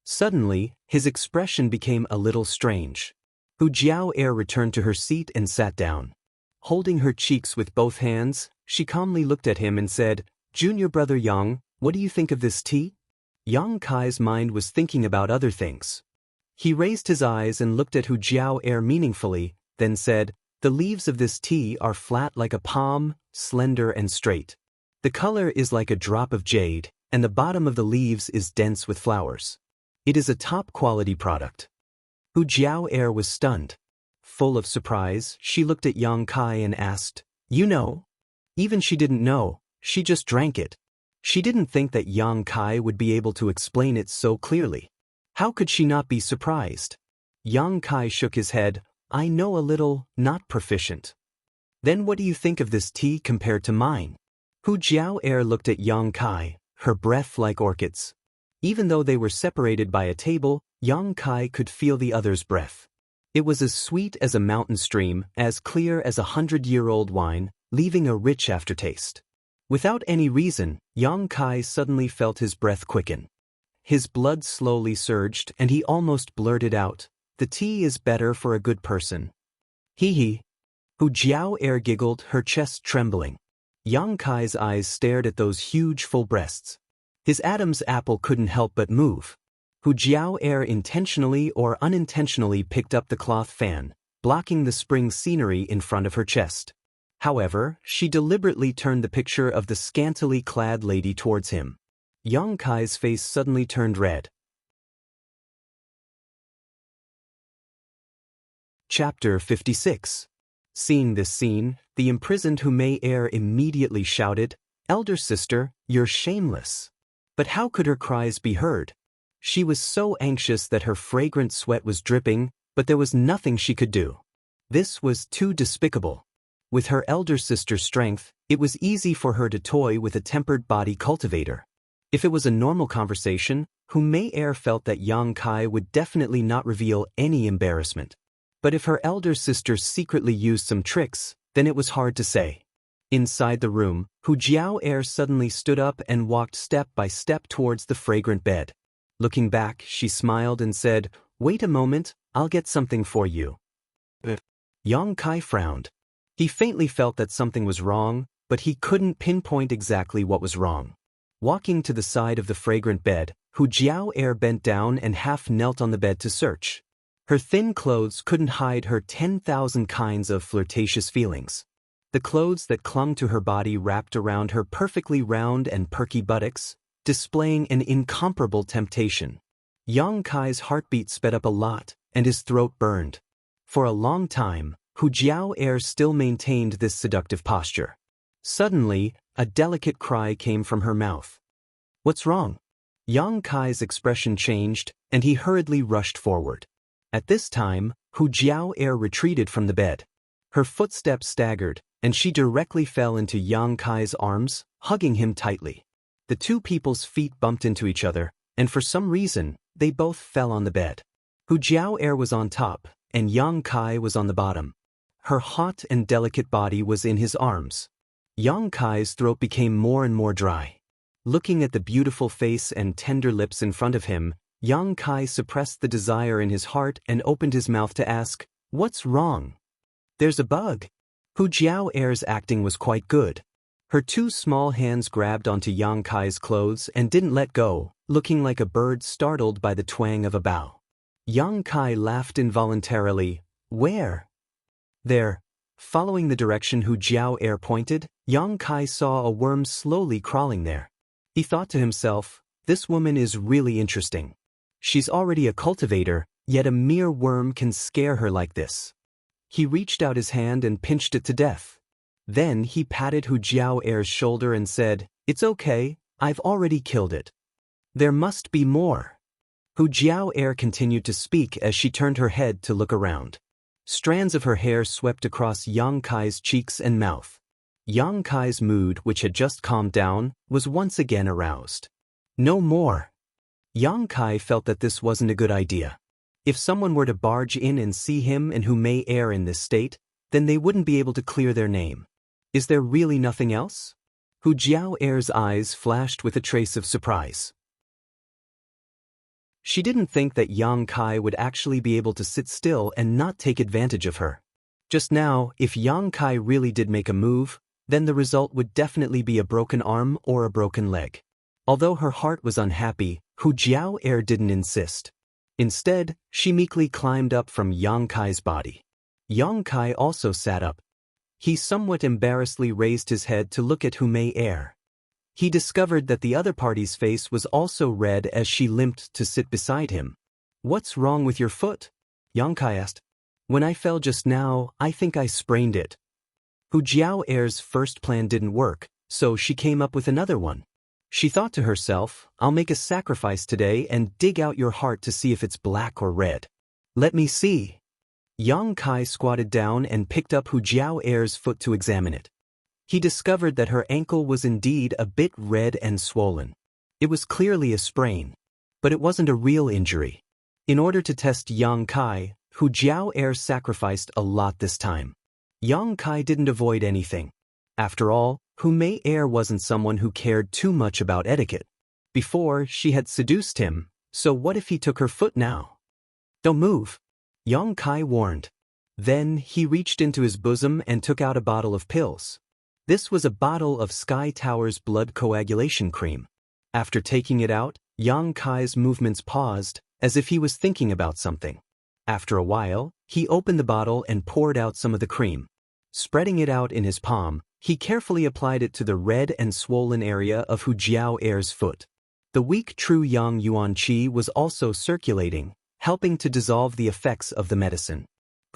Suddenly, his expression became a little strange. Hu Jiao returned to her seat and sat down. Holding her cheeks with both hands, she calmly looked at him and said, "Junior brother Yang, what do you think of this tea?" Yang Kai's mind was thinking about other things. He raised his eyes and looked at Hu Jiao meaningfully, then said, "The leaves of this tea are flat like a palm, slender and straight. The color is like a drop of jade, and the bottom of the leaves is dense with flowers. It is a top-quality product." Hu Jiao was stunned. Full of surprise, she looked at Yang Kai and asked, "You know?" Even she didn't know, she just drank it. She didn't think that Yang Kai would be able to explain it so clearly. How could she not be surprised? Yang Kai shook his head, "I know a little, not proficient." "Then what do you think of this tea compared to mine?" Hu Jiao looked at Yang Kai, her breath like orchids. Even though they were separated by a table, Yang Kai could feel the other's breath. It was as sweet as a mountain stream, as clear as 100-year-old wine, leaving a rich aftertaste. Without any reason, Yang Kai suddenly felt his breath quicken. His blood slowly surged and he almost blurted out, "The tea is better for a good person." "Hee hee." Hu Jiao giggled, her chest trembling. Yang Kai's eyes stared at those huge full breasts. His Adam's apple couldn't help but move. Hu Jiao intentionally or unintentionally picked up the cloth fan, blocking the spring scenery in front of her chest. However, she deliberately turned the picture of the scantily clad lady towards him. Yang Kai's face suddenly turned red. Chapter 56. Seeing this scene, the imprisoned Hu Mei heir immediately shouted, "Elder sister, you're shameless." But how could her cries be heard? She was so anxious that her fragrant sweat was dripping, but there was nothing she could do. This was too despicable. With her elder sister's strength, it was easy for her to toy with a tempered body cultivator. If it was a normal conversation, Hu Mei heir felt that Yang Kai would definitely not reveal any embarrassment. But if her elder sister secretly used some tricks, then it was hard to say. Inside the room, Hu Jiao heir suddenly stood up and walked step by step towards the fragrant bed. Looking back, she smiled and said, "Wait a moment, I'll get something for you." Yang Kai frowned. He faintly felt that something was wrong, but he couldn't pinpoint exactly what was wrong. Walking to the side of the fragrant bed, Hu Jiao heir bent down and half knelt on the bed to search. Her thin clothes couldn't hide her 10,000 kinds of flirtatious feelings. The clothes that clung to her body wrapped around her perfectly round and perky buttocks, displaying an incomparable temptation. Yang Kai's heartbeat sped up a lot, and his throat burned. For a long time, Hu Jiao heir still maintained this seductive posture. Suddenly, a delicate cry came from her mouth. "What's wrong?" Yang Kai's expression changed, and he hurriedly rushed forward. At this time, Hu Jiao heir retreated from the bed. Her footsteps staggered, and she directly fell into Yang Kai's arms, hugging him tightly. The two people's feet bumped into each other, and for some reason, they both fell on the bed. Hu Jiao heir was on top, and Yang Kai was on the bottom. Her hot and delicate body was in his arms. Yang Kai's throat became more and more dry. Looking at the beautiful face and tender lips in front of him, Yang Kai suppressed the desire in his heart and opened his mouth to ask, "What's wrong?" "There's a bug." Hu Jiao heir's acting was quite good. Her two small hands grabbed onto Yang Kai's clothes and didn't let go, looking like a bird startled by the twang of a bow. Yang Kai laughed involuntarily. "Where?" "There." Following the direction Hu Jiao heir pointed, Yang Kai saw a worm slowly crawling there. He thought to himself, "This woman is really interesting. She's already a cultivator, yet a mere worm can scare her like this." He reached out his hand and pinched it to death. Then he patted Hu Jiao heir's shoulder and said, "It's okay, I've already killed it." "There must be more." Hu Jiao heir continued to speak as she turned her head to look around. Strands of her hair swept across Yang Kai's cheeks and mouth. Yang Kai's mood, which had just calmed down, was once again aroused. "No more." Yang Kai felt that this wasn't a good idea. If someone were to barge in and see him and Hu Mei heir in this state, then they wouldn't be able to clear their name. Is there really nothing else? Hu Jiao heir's eyes flashed with a trace of surprise. She didn't think that Yang Kai would actually be able to sit still and not take advantage of her. Just now, if Yang Kai really did make a move, then the result would definitely be a broken arm or a broken leg. Although her heart was unhappy, Hu Jiao heir didn't insist. Instead, she meekly climbed up from Yang Kai's body. Yang Kai also sat up. He somewhat embarrassedly raised his head to look at Hu Mei heir. He discovered that the other party's face was also red as she limped to sit beside him. "What's wrong with your foot?" Yang Kai asked. "When I fell just now, I think I sprained it." Hu Jiao heir's first plan didn't work, so she came up with another one. She thought to herself, "I'll make a sacrifice today and dig out your heart to see if it's black or red." "Let me see." Yang Kai squatted down and picked up Hu Jiao heir's foot to examine it. He discovered that her ankle was indeed a bit red and swollen. It was clearly a sprain. But it wasn't a real injury. In order to test Yang Kai, Hu Jiao heir sacrificed a lot this time. Yang Kai didn't avoid anything. After all, Hu Mei heir wasn't someone who cared too much about etiquette. Before, she had seduced him, so what if he took her foot now? "Don't move," Yang Kai warned. Then he reached into his bosom and took out a bottle of pills. This was a bottle of Sky Tower's blood coagulation cream. After taking it out, Yang Kai's movements paused, as if he was thinking about something. After a while, he opened the bottle and poured out some of the cream. Spreading it out in his palm, he carefully applied it to the red and swollen area of Hu Jiao heir's foot. The weak true Yang Yuan Qi was also circulating, helping to dissolve the effects of the medicine.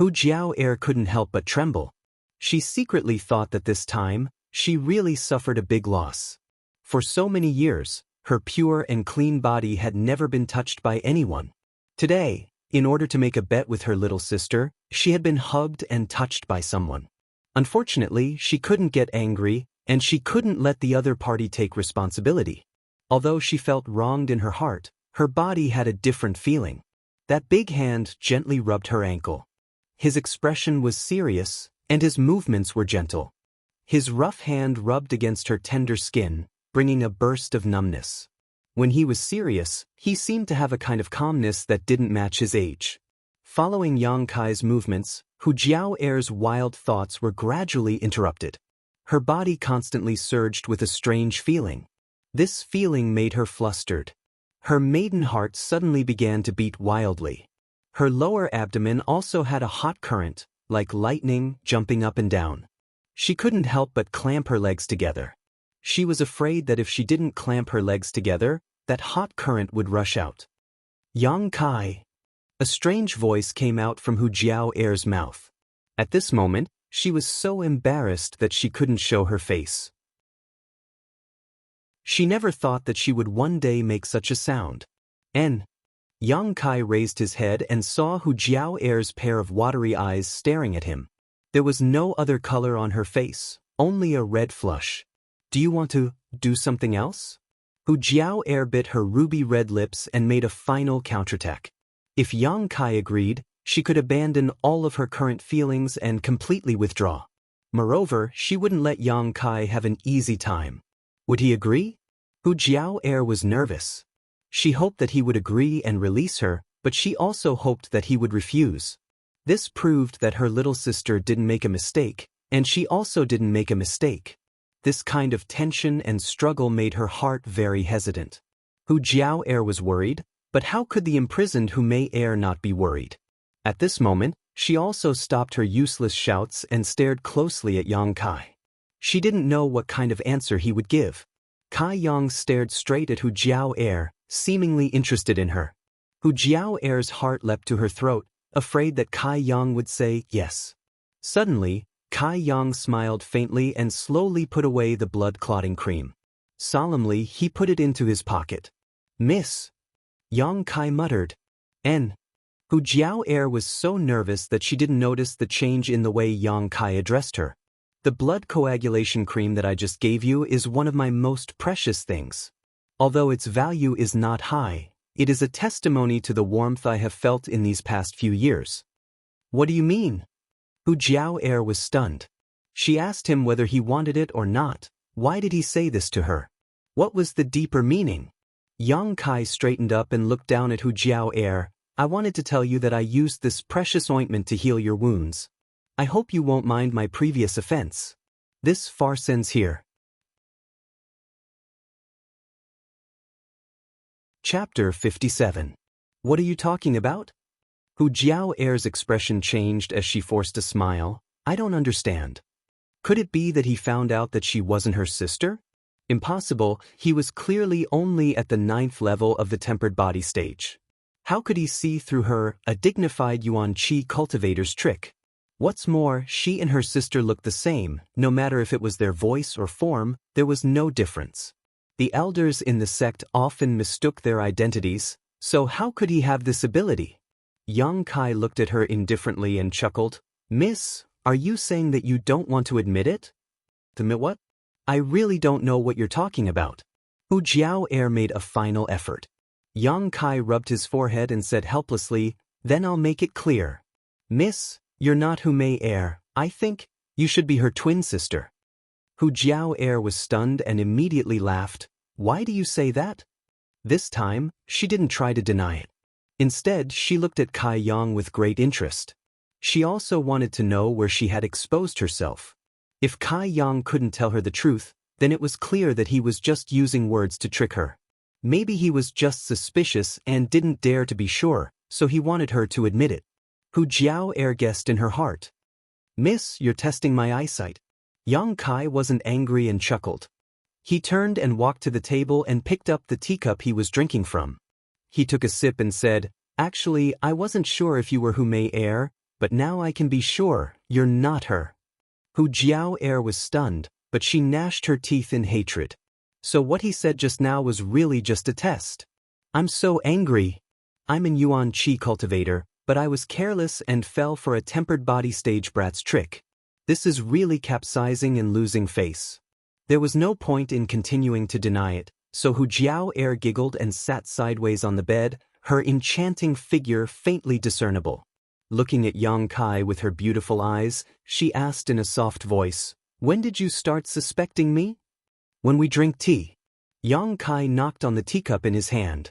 Hu Jiao Air couldn't help but tremble. She secretly thought that this time, she really suffered a big loss. For so many years, her pure and clean body had never been touched by anyone. Today, in order to make a bet with her little sister, she had been hugged and touched by someone. Unfortunately, she couldn't get angry, and she couldn't let the other party take responsibility. Although she felt wronged in her heart, her body had a different feeling. That big hand gently rubbed her ankle. His expression was serious, and his movements were gentle. His rough hand rubbed against her tender skin, bringing a burst of numbness. When he was serious, he seemed to have a kind of calmness that didn't match his age. Following Yang Kai's movements, Hu Jiao Air's wild thoughts were gradually interrupted. Her body constantly surged with a strange feeling. This feeling made her flustered. Her maiden heart suddenly began to beat wildly. Her lower abdomen also had a hot current, like lightning, jumping up and down. She couldn't help but clamp her legs together. She was afraid that if she didn't clamp her legs together, that hot current would rush out. Yang Kai. A strange voice came out from Hu Jiao Air's mouth. At this moment, she was so embarrassed that she couldn't show her face. She never thought that she would one day make such a sound. Yang Kai raised his head and saw Hu Jiao Air's pair of watery eyes staring at him. There was no other color on her face, only a red flush. Do you want to do something else? Hu Jiao Air bit her ruby red lips and made a final counterattack. If Yang Kai agreed, she could abandon all of her current feelings and completely withdraw. Moreover, she wouldn't let Yang Kai have an easy time. Would he agree? Hu Jiao Air was nervous. She hoped that he would agree and release her, but she also hoped that he would refuse. This proved that her little sister didn't make a mistake, and she also didn't make a mistake. This kind of tension and struggle made her heart very hesitant. Hu Jiao Air was worried, but how could the imprisoned Hu Mei Air not be worried? At this moment, she also stopped her useless shouts and stared closely at Yang Kai. She didn't know what kind of answer he would give. Kai Yang stared straight at Hu Jiao Air, seemingly interested in her. Hu Jiao Air's heart leapt to her throat, afraid that Kai Yang would say yes. Suddenly, Kai Yang smiled faintly and slowly put away the blood-clotting cream. Solemnly, he put it into his pocket. Miss. Yang Kai muttered. Hu Jiao Air was so nervous that she didn't notice the change in the way Yang Kai addressed her. The blood coagulation cream that I just gave you is one of my most precious things. Although its value is not high, it is a testimony to the warmth I have felt in these past few years. What do you mean? Hu Jiao Air was stunned. She asked him whether he wanted it or not. Why did he say this to her? What was the deeper meaning? Yang Kai straightened up and looked down at Hu Jiao Air. I wanted to tell you that I used this precious ointment to heal your wounds. I hope you won't mind my previous offense. This farce ends here. Chapter 57. What are you talking about? Hu Jiao Air's expression changed as she forced a smile. I don't understand. Could it be that he found out that she wasn't her sister? Impossible, he was clearly only at the 9th level of the tempered body stage. How could he see through her, a dignified Yuan Qi cultivator's trick? What's more, she and her sister looked the same, no matter if it was their voice or form, there was no difference. The elders in the sect often mistook their identities, so how could he have this ability? Yang Kai looked at her indifferently and chuckled. Miss, are you saying that you don't want to admit it? Admit what? I really don't know what you're talking about. Hu Jiao Air made a final effort. Yang Kai rubbed his forehead and said helplessly, then I'll make it clear. Miss, you're not Hu Mei Air, I think. You should be her twin sister. Hu Jiao Air was stunned and immediately laughed. Why do you say that? This time, she didn't try to deny it. Instead, she looked at Kai Yang with great interest. She also wanted to know where she had exposed herself. If Kai Yang couldn't tell her the truth, then it was clear that he was just using words to trick her. Maybe he was just suspicious and didn't dare to be sure, so he wanted her to admit it. Hu Jiao Air guessed in her heart. Miss, you're testing my eyesight. Yang Kai wasn't angry and chuckled. He turned and walked to the table and picked up the teacup he was drinking from. He took a sip and said, actually, I wasn't sure if you were Hu Mei Air, but now I can be sure you're not her. Hu Jiao was stunned, but she gnashed her teeth in hatred. So what he said just now was really just a test. I'm so angry. I'm an Yuan Qi cultivator, but I was careless and fell for a tempered body stage brat's trick. This is really capsizing and losing face. There was no point in continuing to deny it, so Hu Jiao giggled and sat sideways on the bed, her enchanting figure faintly discernible. Looking at Yang Kai with her beautiful eyes, she asked in a soft voice, "When did you start suspecting me?" "When we drink tea." Yang Kai knocked on the teacup in his hand.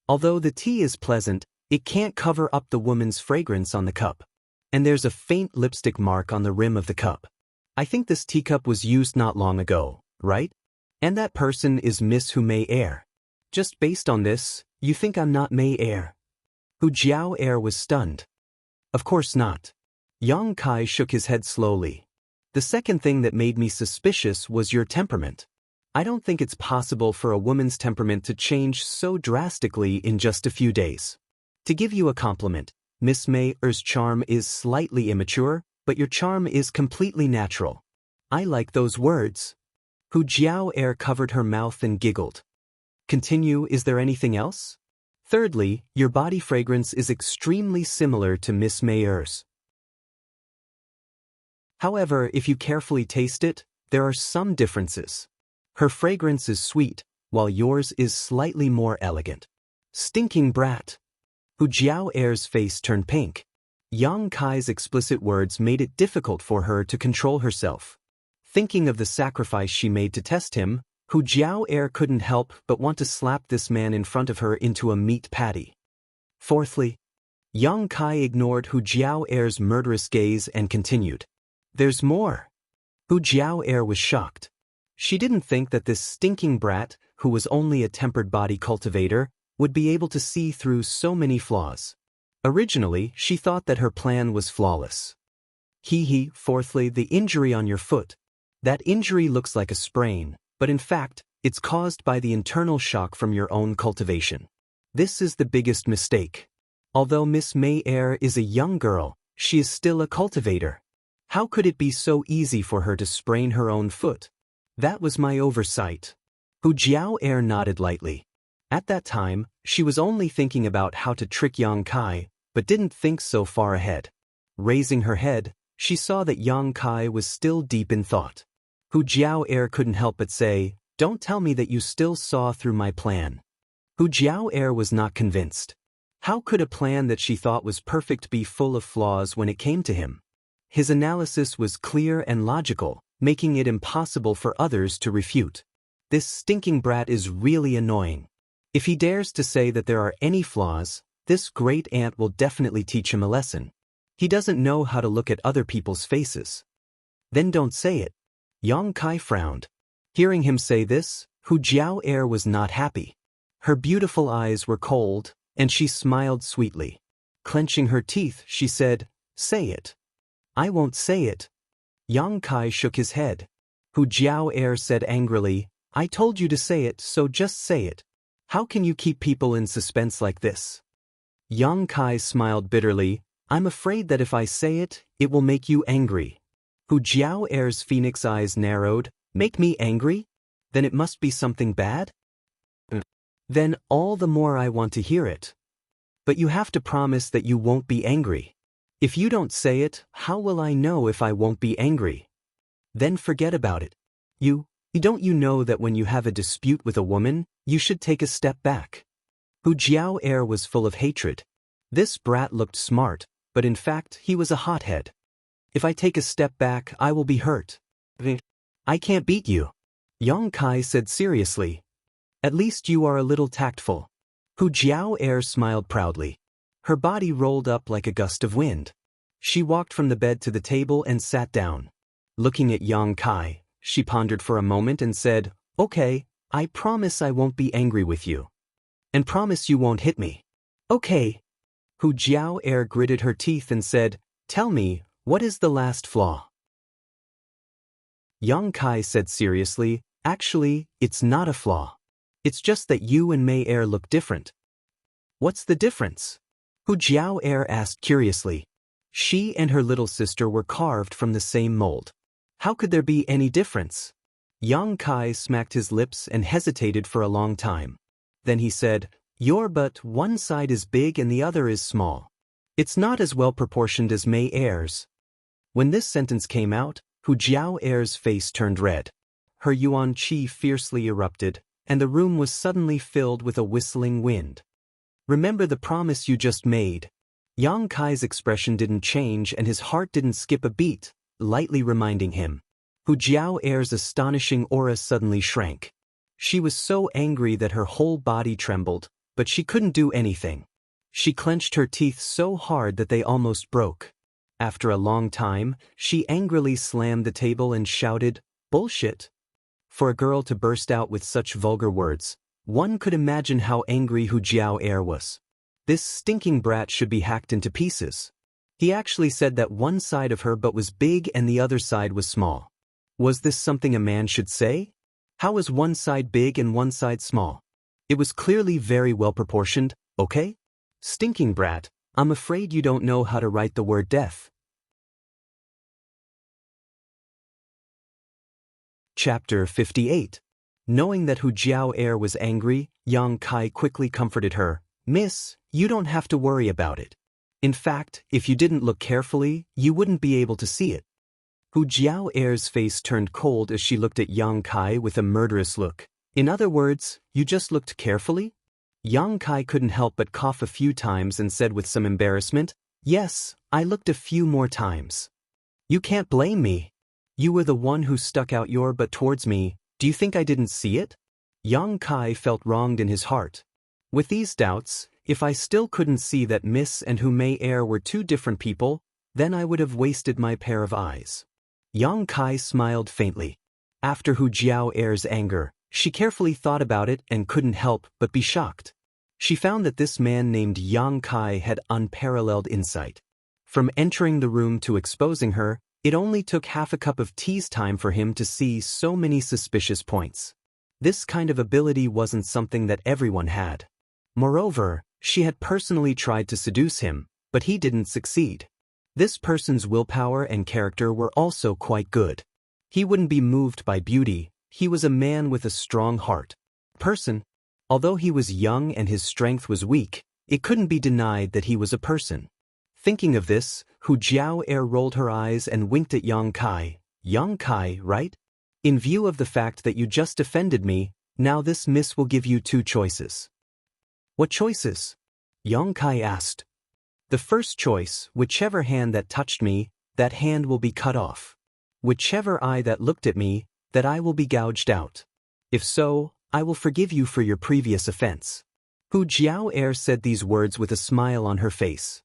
Although the tea is pleasant, it can't cover up the woman's fragrance on the cup. And there's a faint lipstick mark on the rim of the cup. I think this teacup was used not long ago, right? And that person is Miss Hu Mei Er. Just based on this, you think I'm not Mei Er? Hu Jiao was stunned. Of course not. Yang Kai shook his head slowly. The second thing that made me suspicious was your temperament. I don't think it's possible for a woman's temperament to change so drastically in just a few days. To give you a compliment, Miss Mei Er's charm is slightly immature, but your charm is completely natural. I like those words. Hu Jiao covered her mouth and giggled. Continue, is there anything else? Thirdly, your body fragrance is extremely similar to Miss Mei Er's. However, if you carefully taste it, there are some differences. Her fragrance is sweet, while yours is slightly more elegant. Stinking brat. Hu Jiao's face turned pink. Yang Kai's explicit words made it difficult for her to control herself. Thinking of the sacrifice she made to test him, Hu Jiao couldn't help but want to slap this man in front of her into a meat patty. Fourthly, Yang Kai ignored Hu Jiao's murderous gaze and continued. There's more. Hu Jiao was shocked. She didn't think that this stinking brat, who was only a tempered body cultivator, would be able to see through so many flaws. Originally, she thought that her plan was flawless. Fourthly, the injury on your foot. That injury looks like a sprain, but in fact, it's caused by the internal shock from your own cultivation. This is the biggest mistake. Although Miss Mei Er is a young girl, she is still a cultivator. How could it be so easy for her to sprain her own foot? That was my oversight. Hu Jiao nodded lightly. At that time, she was only thinking about how to trick Yang Kai, but didn't think so far ahead. Raising her head, she saw that Yang Kai was still deep in thought. Hu Jiao couldn't help but say, "Don't tell me that you still saw through my plan." Hu Jiao was not convinced. How could a plan that she thought was perfect be full of flaws when it came to him? His analysis was clear and logical, making it impossible for others to refute. This stinking brat is really annoying. If he dares to say that there are any flaws, this great aunt will definitely teach him a lesson. He doesn't know how to look at other people's faces. Then don't say it. Yang Kai frowned. Hearing him say this, Hu Jiao was not happy. Her beautiful eyes were cold, and she smiled sweetly. Clenching her teeth, she said, "Say it." "I won't say it." Yang Kai shook his head. Hu Jiao said angrily, "I told you to say it, so just say it. How can you keep people in suspense like this?" Yang Kai smiled bitterly. "I'm afraid that if I say it, it will make you angry." Hu Jiao's phoenix eyes narrowed. "Make me angry? Then it must be something bad?" "Then all the more I want to hear it. But you have to promise that you won't be angry. If you don't say it, how will I know if I won't be angry? Then forget about it. Don't you know that when you have a dispute with a woman, you should take a step back?" Hu Jiao was full of hatred. This brat looked smart, but in fact he was a hothead. "If I take a step back, I will be hurt." "I can't beat you," Yang Kai said seriously. "At least you are a little tactful." Hu Jiao smiled proudly. Her body rolled up like a gust of wind. She walked from the bed to the table and sat down. Looking at Yang Kai, she pondered for a moment and said, "Okay, I promise I won't be angry with you. And promise you won't hit me." "Okay." Hu Jiao gritted her teeth and said, "Tell me, what is the last flaw?" Yang Kai said seriously, "Actually, it's not a flaw. It's just that you and Mei Er look different." "What's the difference?" Hu Jiao asked curiously. She and her little sister were carved from the same mold. How could there be any difference? Yang Kai smacked his lips and hesitated for a long time. Then he said, but one side is big and the other is small. It's not as well proportioned as Mei Er's. When this sentence came out, Hu Jiao Er's face turned red. Her yuan qi fiercely erupted, and the room was suddenly filled with a whistling wind. Remember the promise you just made. Yang Kai's expression didn't change and his heart didn't skip a beat, lightly reminding him. Hu Jiao Er's astonishing aura suddenly shrank. She was so angry that her whole body trembled, but she couldn't do anything. She clenched her teeth so hard that they almost broke. After a long time, she angrily slammed the table and shouted, "Bullshit!" For a girl to burst out with such vulgar words, one could imagine how angry Hu Jiao Er was. This stinking brat should be hacked into pieces. He actually said that one side of her butt was big and the other side was small. Was this something a man should say? How was one side big and one side small? It was clearly very well proportioned, okay? Stinking brat, I'm afraid you don't know how to write the word death. Chapter 58. Knowing that Hu Jiao Er was angry, Yang Kai quickly comforted her. Miss, you don't have to worry about it. In fact, if you didn't look carefully, you wouldn't be able to see it. Hu Jiao Er's face turned cold as she looked at Yang Kai with a murderous look. In other words, you just looked carefully? Yang Kai couldn't help but cough a few times and said with some embarrassment, Yes, I looked a few more times. You can't blame me. You were the one who stuck out your butt towards me. Do you think I didn't see it? Yang Kai felt wronged in his heart. With these doubts, if I still couldn't see that Miss and Hu Mei Er were two different people, then I would have wasted my pair of eyes. Yang Kai smiled faintly. After Hu Jiao Er's anger, she carefully thought about it and couldn't help but be shocked. She found that this man named Yang Kai had unparalleled insight. From entering the room to exposing her, it only took half a cup of tea's time for him to see so many suspicious points. This kind of ability wasn't something that everyone had. Moreover, she had personally tried to seduce him, but he didn't succeed. This person's willpower and character were also quite good. He wouldn't be moved by beauty. He was a man with a strong heart. Although he was young and his strength was weak, it couldn't be denied that he was a person. Thinking of this, Hu Jiao Er rolled her eyes and winked at Yang Kai. Yang Kai, right? In view of the fact that you just offended me, now this miss will give you two choices. What choices? Yang Kai asked. The first choice, whichever hand that touched me, that hand will be cut off. Whichever eye that looked at me, that eye will be gouged out. If so, I will forgive you for your previous offense. Hu Jiao Er said these words with a smile on her face.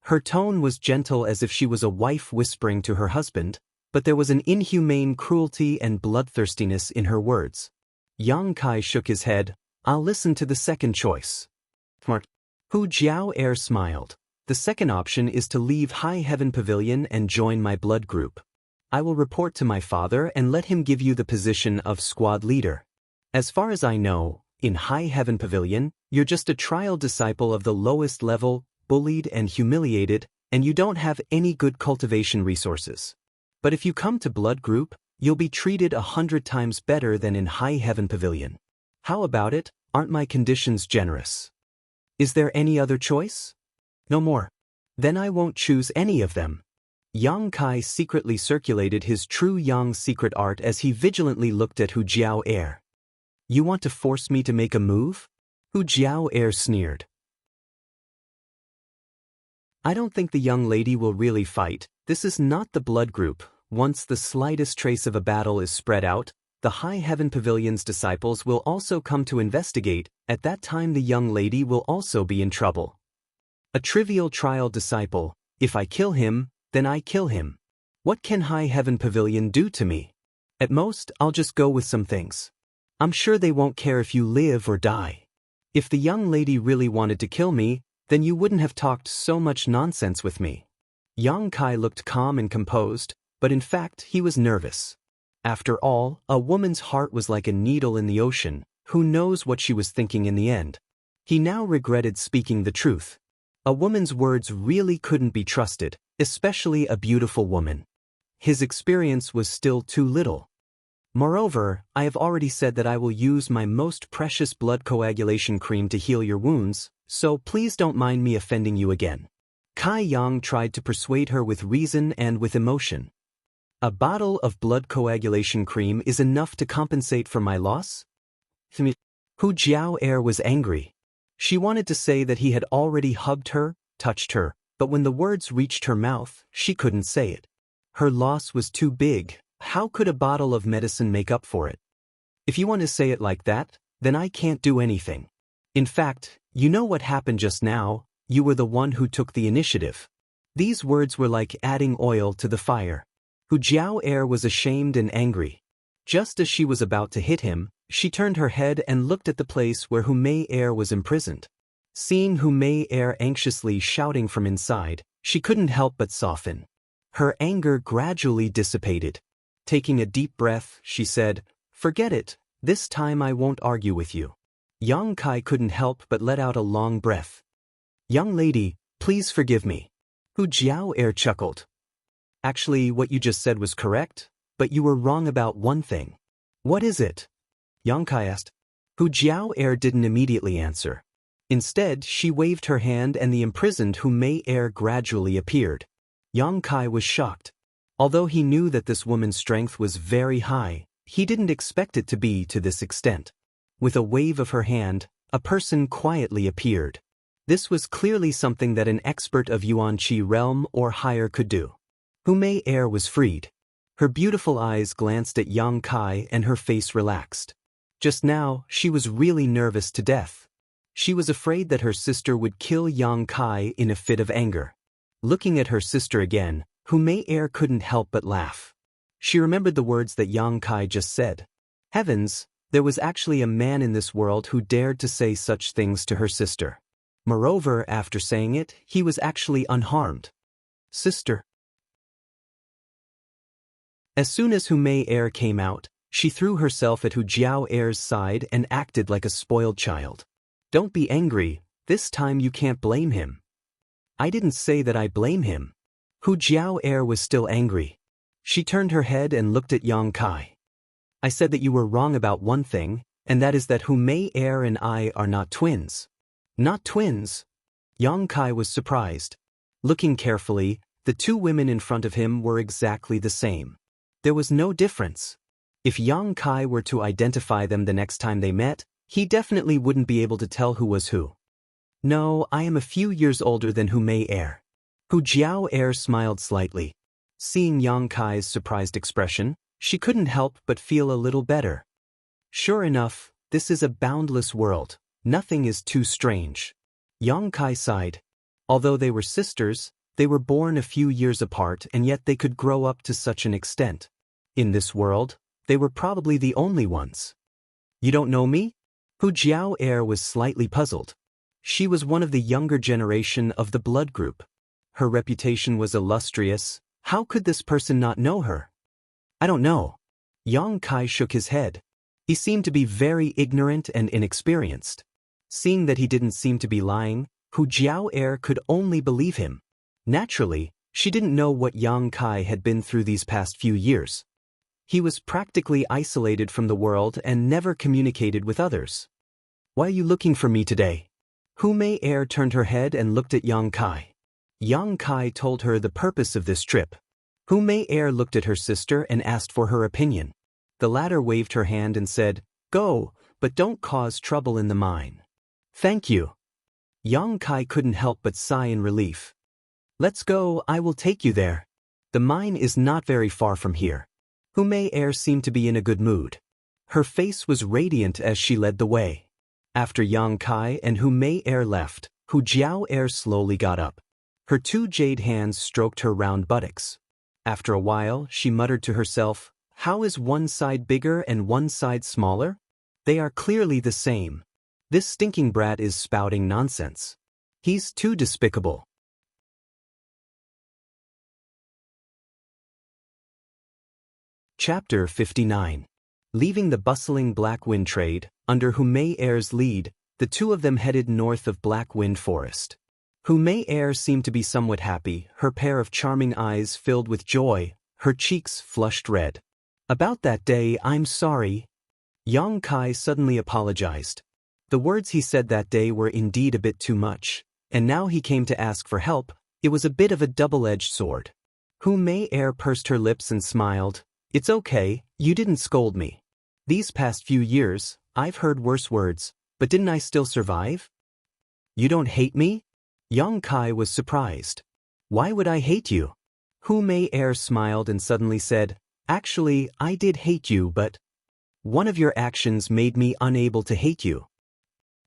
Her tone was gentle as if she was a wife whispering to her husband, but there was an inhumane cruelty and bloodthirstiness in her words. Yang Kai shook his head. I'll listen to the second choice. Hu Jiao Er smiled. The second option is to leave High Heaven Pavilion and join my blood group. I will report to my father and let him give you the position of squad leader. As far as I know, in High Heaven Pavilion, you're just a trial disciple of the lowest level, bullied and humiliated, and you don't have any good cultivation resources. But if you come to blood group, you'll be treated 100 times better than in High Heaven Pavilion. How about it? Aren't my conditions generous? Is there any other choice? No more. Then I won't choose any of them. Yang Kai secretly circulated his true Yang secret art as he vigilantly looked at Hu Jiao Er. You want to force me to make a move? Hu Jiao Er sneered. I don't think the young lady will really fight. This is not the blood group. Once the slightest trace of a battle is spread out, the High Heaven Pavilion's disciples will also come to investigate. At that time the young lady will also be in trouble. A trivial trial disciple, if I kill him, then I kill him. What can High Heaven Pavilion do to me? At most, I'll just go with some things. I'm sure they won't care if you live or die. If the young lady really wanted to kill me, then you wouldn't have talked so much nonsense with me. Yang Kai looked calm and composed, but in fact he was nervous. After all, a woman's heart was like a needle in the ocean. Who knows what she was thinking in the end? He now regretted speaking the truth. A woman's words really couldn't be trusted, especially a beautiful woman. His experience was still too little. Moreover, I have already said that I will use my most precious blood coagulation cream to heal your wounds, so please don't mind me offending you again. Kai Yang tried to persuade her with reason and with emotion. A bottle of blood coagulation cream is enough to compensate for my loss? Hu Jiao was angry. She wanted to say that he had already hugged her, touched her, but when the words reached her mouth, she couldn't say it. Her loss was too big. How could a bottle of medicine make up for it? If you want to say it like that, then I can't do anything. In fact, you know what happened just now, you were the one who took the initiative. These words were like adding oil to the fire. Hu Jiao was ashamed and angry. Just as she was about to hit him, she turned her head and looked at the place where Hu Mei was imprisoned. Seeing Hu Mei anxiously shouting from inside, she couldn't help but soften. Her anger gradually dissipated. Taking a deep breath, she said, "Forget it, this time I won't argue with you." Yang Kai couldn't help but let out a long breath. "Young lady, please forgive me." Hu Jiao chuckled. "Actually, what you just said was correct, but you were wrong about one thing." "What is it?" Yang Kai asked. Hu Jiao didn't immediately answer. Instead, she waved her hand and the imprisoned Hu Mei gradually appeared. Yang Kai was shocked. Although he knew that this woman's strength was very high, he didn't expect it to be to this extent. With a wave of her hand, a person quietly appeared. This was clearly something that an expert of Yuan-Chi realm or higher could do. Hu Mei was freed. Her beautiful eyes glanced at Yang Kai and her face relaxed. Just now, she was really nervous to death. She was afraid that her sister would kill Yang Kai in a fit of anger. Looking at her sister again, Hu Mei couldn't help but laugh. She remembered the words that Yang Kai just said. Heavens, there was actually a man in this world who dared to say such things to her sister. Moreover, after saying it, he was actually unharmed. Sister. As soon as Hu Mei came out, she threw herself at Hu Jiao's side and acted like a spoiled child. "Don't be angry, this time you can't blame him." "I didn't say that I blame him." Hu Jiao was still angry. She turned her head and looked at Yang Kai. "I said that you were wrong about one thing, and that is that Hu Mei and I are not twins." "Not twins?" Yang Kai was surprised. Looking carefully, the two women in front of him were exactly the same. There was no difference. If Yang Kai were to identify them the next time they met, he definitely wouldn't be able to tell who was who. "No, I am a few years older than Hu Mei." Hu Jiao smiled slightly. Seeing Yang Kai's surprised expression, she couldn't help but feel a little better. Sure enough, this is a boundless world. Nothing is too strange. Yang Kai sighed. Although they were sisters, they were born a few years apart and yet they could grow up to such an extent. In this world, they were probably the only ones. "You don't know me?" Hu Jiao was slightly puzzled. She was one of the younger generation of the blood group. Her reputation was illustrious. How could this person not know her? "I don't know." Yang Kai shook his head. He seemed to be very ignorant and inexperienced. Seeing that he didn't seem to be lying, Hu Jiao could only believe him. Naturally, she didn't know what Yang Kai had been through these past few years. He was practically isolated from the world and never communicated with others. "Why are you looking for me today?" Hu Mei turned her head and looked at Yang Kai. Yang Kai told her the purpose of this trip. Hu Mei looked at her sister and asked for her opinion. The latter waved her hand and said, "Go, but don't cause trouble in the mine." "Thank you." Yang Kai couldn't help but sigh in relief. "Let's go, I will take you there. The mine is not very far from here." Hu Mei seemed to be in a good mood. Her face was radiant as she led the way. After Yang Kai and Hu Mei left, Hu Jiao slowly got up. Her two jade hands stroked her round buttocks. After a while, she muttered to herself, "How is one side bigger and one side smaller? They are clearly the same. This stinking brat is spouting nonsense. He's too despicable." Chapter 59. Leaving the bustling Black Wind trade, under Hu Mei's lead, the two of them headed north of Black Wind Forest. Hu Mei Air seemed to be somewhat happy, her pair of charming eyes filled with joy, her cheeks flushed red. About that day, I'm sorry. Yang Kai suddenly apologized. The words he said that day were indeed a bit too much, and now he came to ask for help. It was a bit of a double-edged sword. Hu Mei Air pursed her lips and smiled. It's okay, you didn't scold me. These past few years, I've heard worse words, but didn't I still survive? You don't hate me? Yang Kai was surprised. Why would I hate you? Hu Mei Air smiled and suddenly said, actually, I did hate you, but one of your actions made me unable to hate you.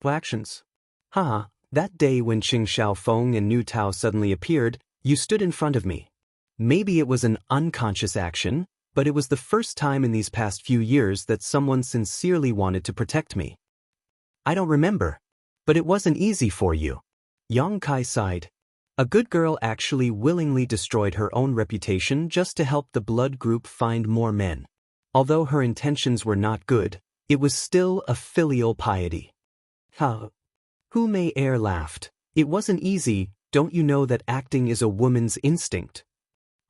What actions? Haha, that day when Qing Xiaofeng and Nu Tao suddenly appeared, you stood in front of me. Maybe it was an unconscious action, but it was the first time in these past few years that someone sincerely wanted to protect me. I don't remember. But it wasn't easy for you. Yang Kai sighed. A good girl actually willingly destroyed her own reputation just to help the blood group find more men. Although her intentions were not good, it was still a filial piety. How? Hu Mei Air laughed. It wasn't easy, don't you know that acting is a woman's instinct?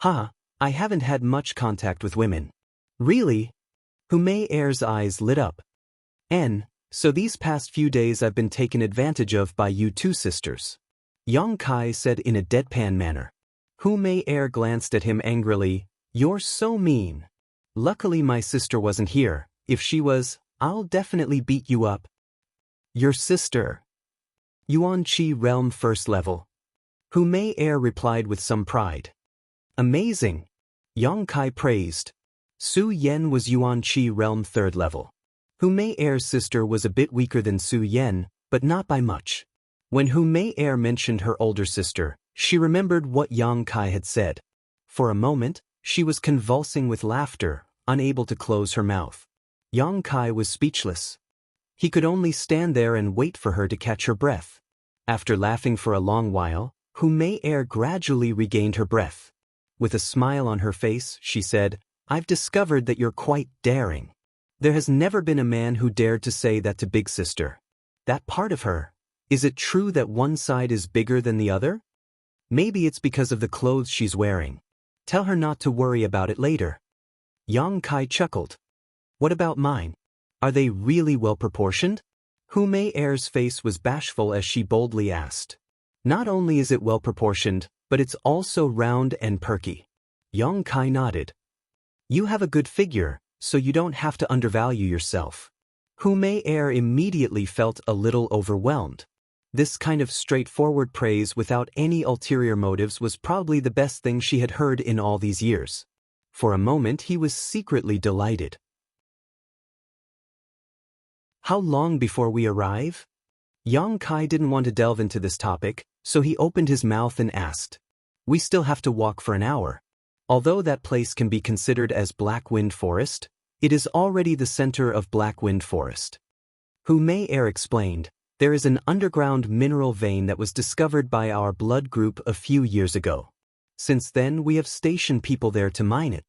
I haven't had much contact with women. Really? Hu Mei Air's eyes lit up. So these past few days I've been taken advantage of by you two sisters. Yang Kai said in a deadpan manner. Hu Mei Air glanced at him angrily. You're so mean. Luckily my sister wasn't here. If she was, I'll definitely beat you up. Your sister? Yuan Qi Realm First Level. Hu Mei Air replied with some pride. Amazing. Yang Kai praised. Su Yen was Yuan Qi Realm Third Level. Hu Mei Air's sister was a bit weaker than Su Yen, but not by much. When Hu Mei Air mentioned her older sister, she remembered what Yang Kai had said. For a moment, she was convulsing with laughter, unable to close her mouth. Yang Kai was speechless. He could only stand there and wait for her to catch her breath. After laughing for a long while, Hu Mei Air gradually regained her breath. With a smile on her face, she said, I've discovered that you're quite daring. There has never been a man who dared to say that to Big Sister. That part of her. Is it true that one side is bigger than the other? Maybe it's because of the clothes she's wearing. Tell her not to worry about it later. Yang Kai chuckled. What about mine? Are they really well proportioned? Hu Mei Air's face was bashful as she boldly asked. Not only is it well proportioned, but it's also round and perky. Yang Kai nodded. You have a good figure, so you don't have to undervalue yourself. Hu Mei Air immediately felt a little overwhelmed. This kind of straightforward praise without any ulterior motives was probably the best thing she had heard in all these years. For a moment he was secretly delighted. How long before we arrive? Yang Kai didn't want to delve into this topic, so he opened his mouth and asked. We still have to walk for an hour. Although that place can be considered as Black Wind Forest, it is already the center of Black Wind Forest. Hu Mei Air explained, there is an underground mineral vein that was discovered by our blood group a few years ago. Since then we have stationed people there to mine it.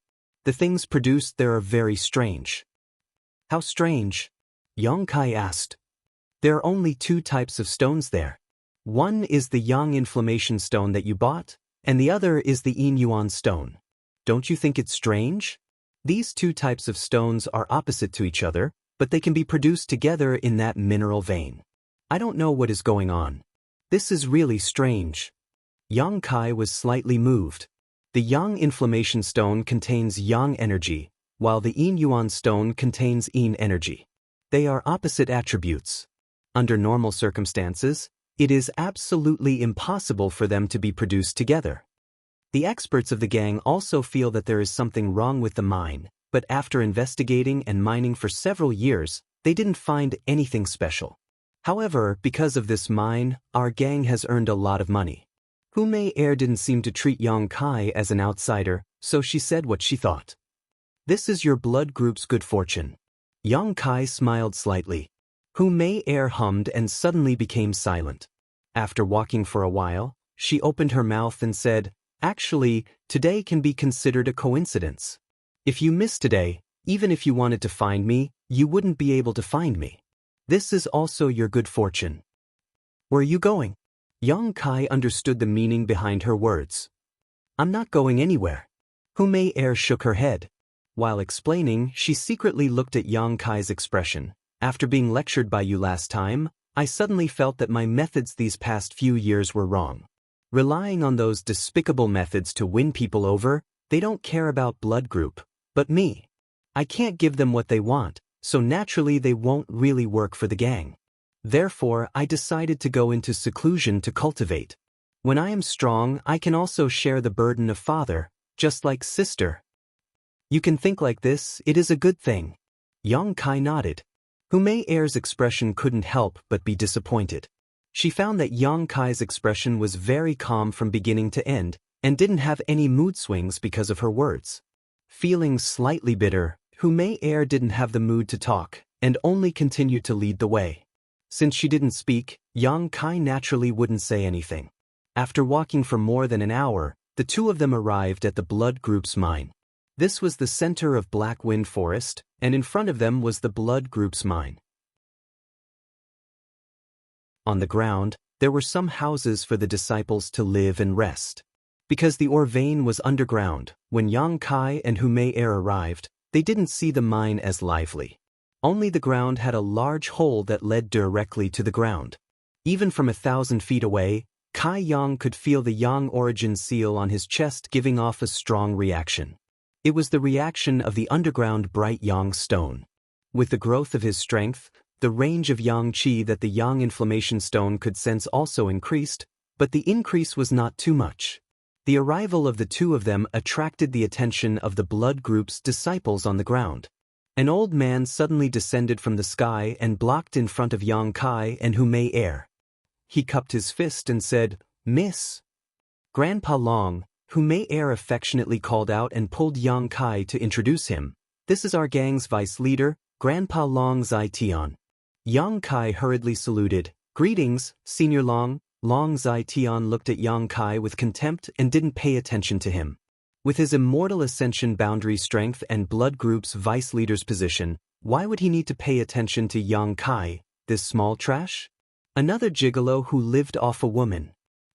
The things produced there are very strange. How strange? Yang Kai asked. There are only two types of stones there. One is the Yang Inflammation Stone that you bought, and the other is the Yin Yuan Stone. Don't you think it's strange? These two types of stones are opposite to each other, but they can be produced together in that mineral vein. I don't know what is going on. This is really strange. Yang Kai was slightly moved. The Yang Inflammation Stone contains Yang energy, while the Yin Yuan Stone contains Yin energy. They are opposite attributes. Under normal circumstances, it is absolutely impossible for them to be produced together. The experts of the gang also feel that there is something wrong with the mine, but after investigating and mining for several years, they didn't find anything special. However, because of this mine, our gang has earned a lot of money. Hu Mei Air didn't seem to treat Yang Kai as an outsider, so she said what she thought. This is your blood group's good fortune. Yang Kai smiled slightly. Hu Mei Air hummed and suddenly became silent. After walking for a while, she opened her mouth and said, Actually, today can be considered a coincidence. If you missed today, even if you wanted to find me, you wouldn't be able to find me. This is also your good fortune. Where are you going? Yang Kai understood the meaning behind her words. I'm not going anywhere. Hu Mei Er shook her head. While explaining, she secretly looked at Yang Kai's expression. After being lectured by you last time, I suddenly felt that my methods these past few years were wrong. Relying on those despicable methods to win people over, they don't care about blood group, but me. I can't give them what they want, so naturally they won't really work for the gang. Therefore, I decided to go into seclusion to cultivate. When I am strong, I can also share the burden of father, just like sister. You can think like this, it is a good thing. Yang Kai nodded. Hu Mei Er's expression couldn't help but be disappointed. She found that Yang Kai's expression was very calm from beginning to end, and didn't have any mood swings because of her words. Feeling slightly bitter, Hu Mei Er didn't have the mood to talk, and only continued to lead the way. Since she didn't speak, Yang Kai naturally wouldn't say anything. After walking for more than an hour, the two of them arrived at the Blood Group's mine. This was the center of Black Wind Forest, and in front of them was the Blood Group's mine. On the ground, there were some houses for the disciples to live and rest. Because the ore vein was underground, when Yang Kai and Hu Mei Er arrived, they didn't see the mine as lively. Only the ground had a large hole that led directly to the ground. Even from 1,000 feet away, Kai Yang could feel the Yang origin seal on his chest giving off a strong reaction. It was the reaction of the underground bright Yang stone. With the growth of his strength, the range of Yang Qi that the Yang inflammation stone could sense also increased, but the increase was not too much. The arrival of the two of them attracted the attention of the Blood Group's disciples on the ground. An old man suddenly descended from the sky and blocked in front of Yang Kai and Hu Mei Er. He cupped his fist and said, "Miss." Grandpa Long, Hu Mei Er affectionately called out and pulled Yang Kai to introduce him. "This is our gang's vice leader, Grandpa Long Zai Tian." Yang Kai hurriedly saluted. "Greetings, Senior Long." Long Zai Tian looked at Yang Kai with contempt and didn't pay attention to him. With his immortal ascension boundary strength and Blood Group's vice leader's position, why would he need to pay attention to Yang Kai, this small trash? Another gigolo who lived off a woman.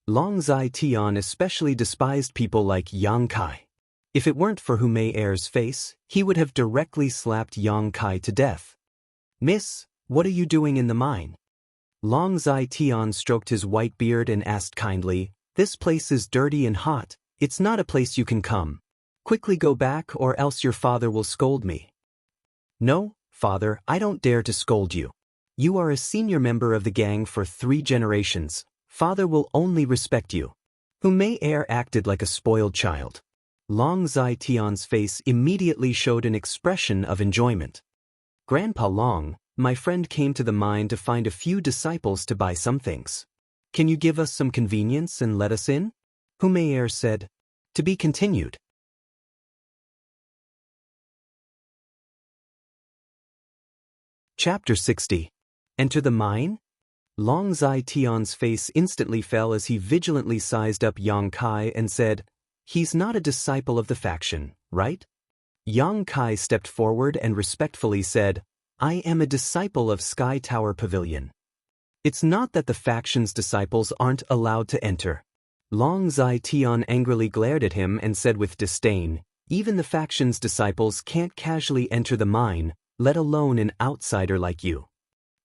Long Zai Tian especially despised people like Yang Kai. If it weren't for Hu Mei Er's face, he would have directly slapped Yang Kai to death. "Miss, what are you doing in the mine?" Long Zai Tian stroked his white beard and asked kindly, "This place is dirty and hot. It's not a place you can come. Quickly go back or else your father will scold me." "No, father, I don't dare to scold you. You are a senior member of the gang for 3 generations. Father will only respect you." Hu Mei Er acted like a spoiled child. Long Zai Tian's face immediately showed an expression of enjoyment. "Grandpa Long, my friend came to the mine to find a few disciples to buy some things. Can you give us some convenience and let us in?" Hu Mei Er said. To be continued. Chapter 60. Enter the mine? Long Zai Tian's face instantly fell as he vigilantly sized up Yang Kai and said, "He's not a disciple of the faction, right?" Yang Kai stepped forward and respectfully said, "I am a disciple of Sky Tower Pavilion." It's not that the faction's disciples aren't allowed to enter. Long Zai Tian angrily glared at him and said with disdain, "Even the faction's disciples can't casually enter the mine, let alone an outsider like you."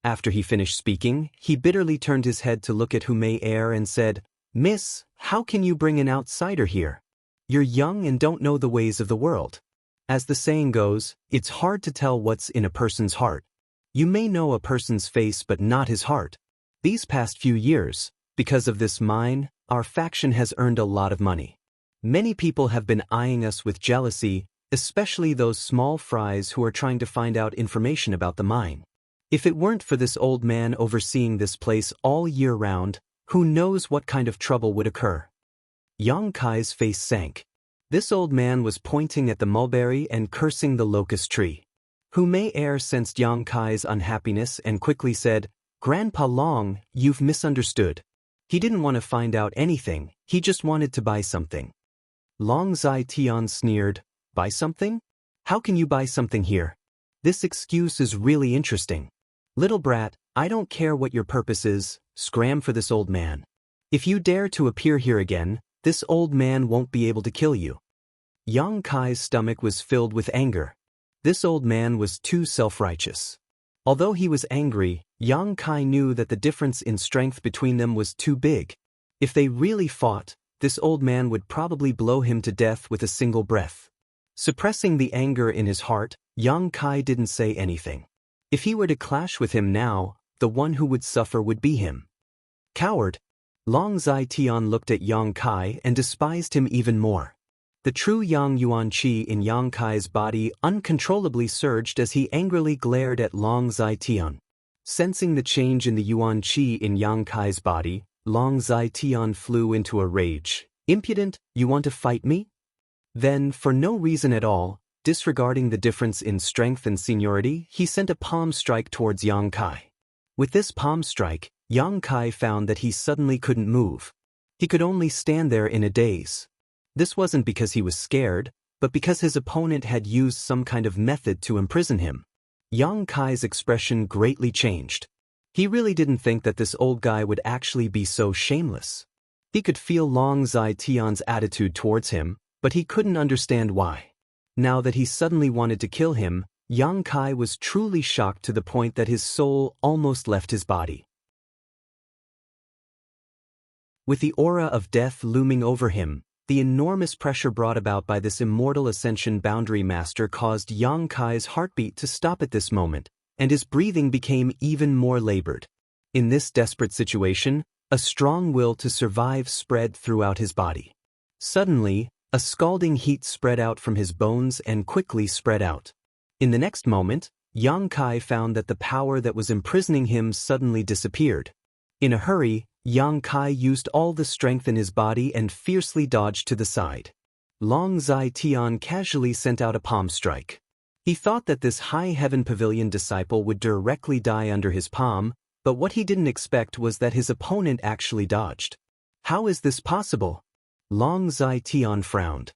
After he finished speaking, he bitterly turned his head to look at Hu Mei Er and said, "Miss, how can you bring an outsider here? You're young and don't know the ways of the world. As the saying goes, it's hard to tell what's in a person's heart. You may know a person's face but not his heart. These past few years, because of this mine, our faction has earned a lot of money. Many people have been eyeing us with jealousy, especially those small fries who are trying to find out information about the mine. If it weren't for this old man overseeing this place all year round, who knows what kind of trouble would occur?" Yang Kai's face sank. This old man was pointing at the mulberry and cursing the locust tree. Hu Mei Er sensed Yang Kai's unhappiness and quickly said, "Grandpa Long, you've misunderstood. He didn't want to find out anything, he just wanted to buy something." Long Zai Tian sneered, "Buy something? How can you buy something here? This excuse is really interesting. Little brat, I don't care what your purpose is, scram for this old man." If you dare to appear here again, this old man won't be able to kill you. Yang Kai's stomach was filled with anger. This old man was too self-righteous. Although he was angry, Yang Kai knew that the difference in strength between them was too big. If they really fought, this old man would probably blow him to death with a single breath. Suppressing the anger in his heart, Yang Kai didn't say anything. If he were to clash with him now, the one who would suffer would be him. Coward! Long Zai Tian looked at Yang Kai and despised him even more. The true Yang Yuan Qi in Yang Kai's body uncontrollably surged as he angrily glared at Long Zai Tian. Sensing the change in the Yuan Qi in Yang Kai's body, Long Zai Tian flew into a rage. Impudent, you want to fight me? Then, for no reason at all, disregarding the difference in strength and seniority, he sent a palm strike towards Yang Kai. With this palm strike, Yang Kai found that he suddenly couldn't move. He could only stand there in a daze. This wasn't because he was scared, but because his opponent had used some kind of method to imprison him. Yang Kai's expression greatly changed. He really didn't think that this old guy would actually be so shameless. He could feel Long Zai Tian's attitude towards him, but he couldn't understand why. Now that he suddenly wanted to kill him, Yang Kai was truly shocked to the point that his soul almost left his body. With the aura of death looming over him, the enormous pressure brought about by this immortal ascension boundary master caused Yang Kai's heartbeat to stop at this moment, and his breathing became even more labored. In this desperate situation, a strong will to survive spread throughout his body. Suddenly, a scalding heat spread out from his bones and quickly spread out. In the next moment, Yang Kai found that the power that was imprisoning him suddenly disappeared. In a hurry, Yang Kai used all the strength in his body and fiercely dodged to the side. Long Zai Tian casually sent out a palm strike. He thought that this high heaven pavilion disciple would directly die under his palm, but what he didn't expect was that his opponent actually dodged. How is this possible? Long Zai Tian frowned.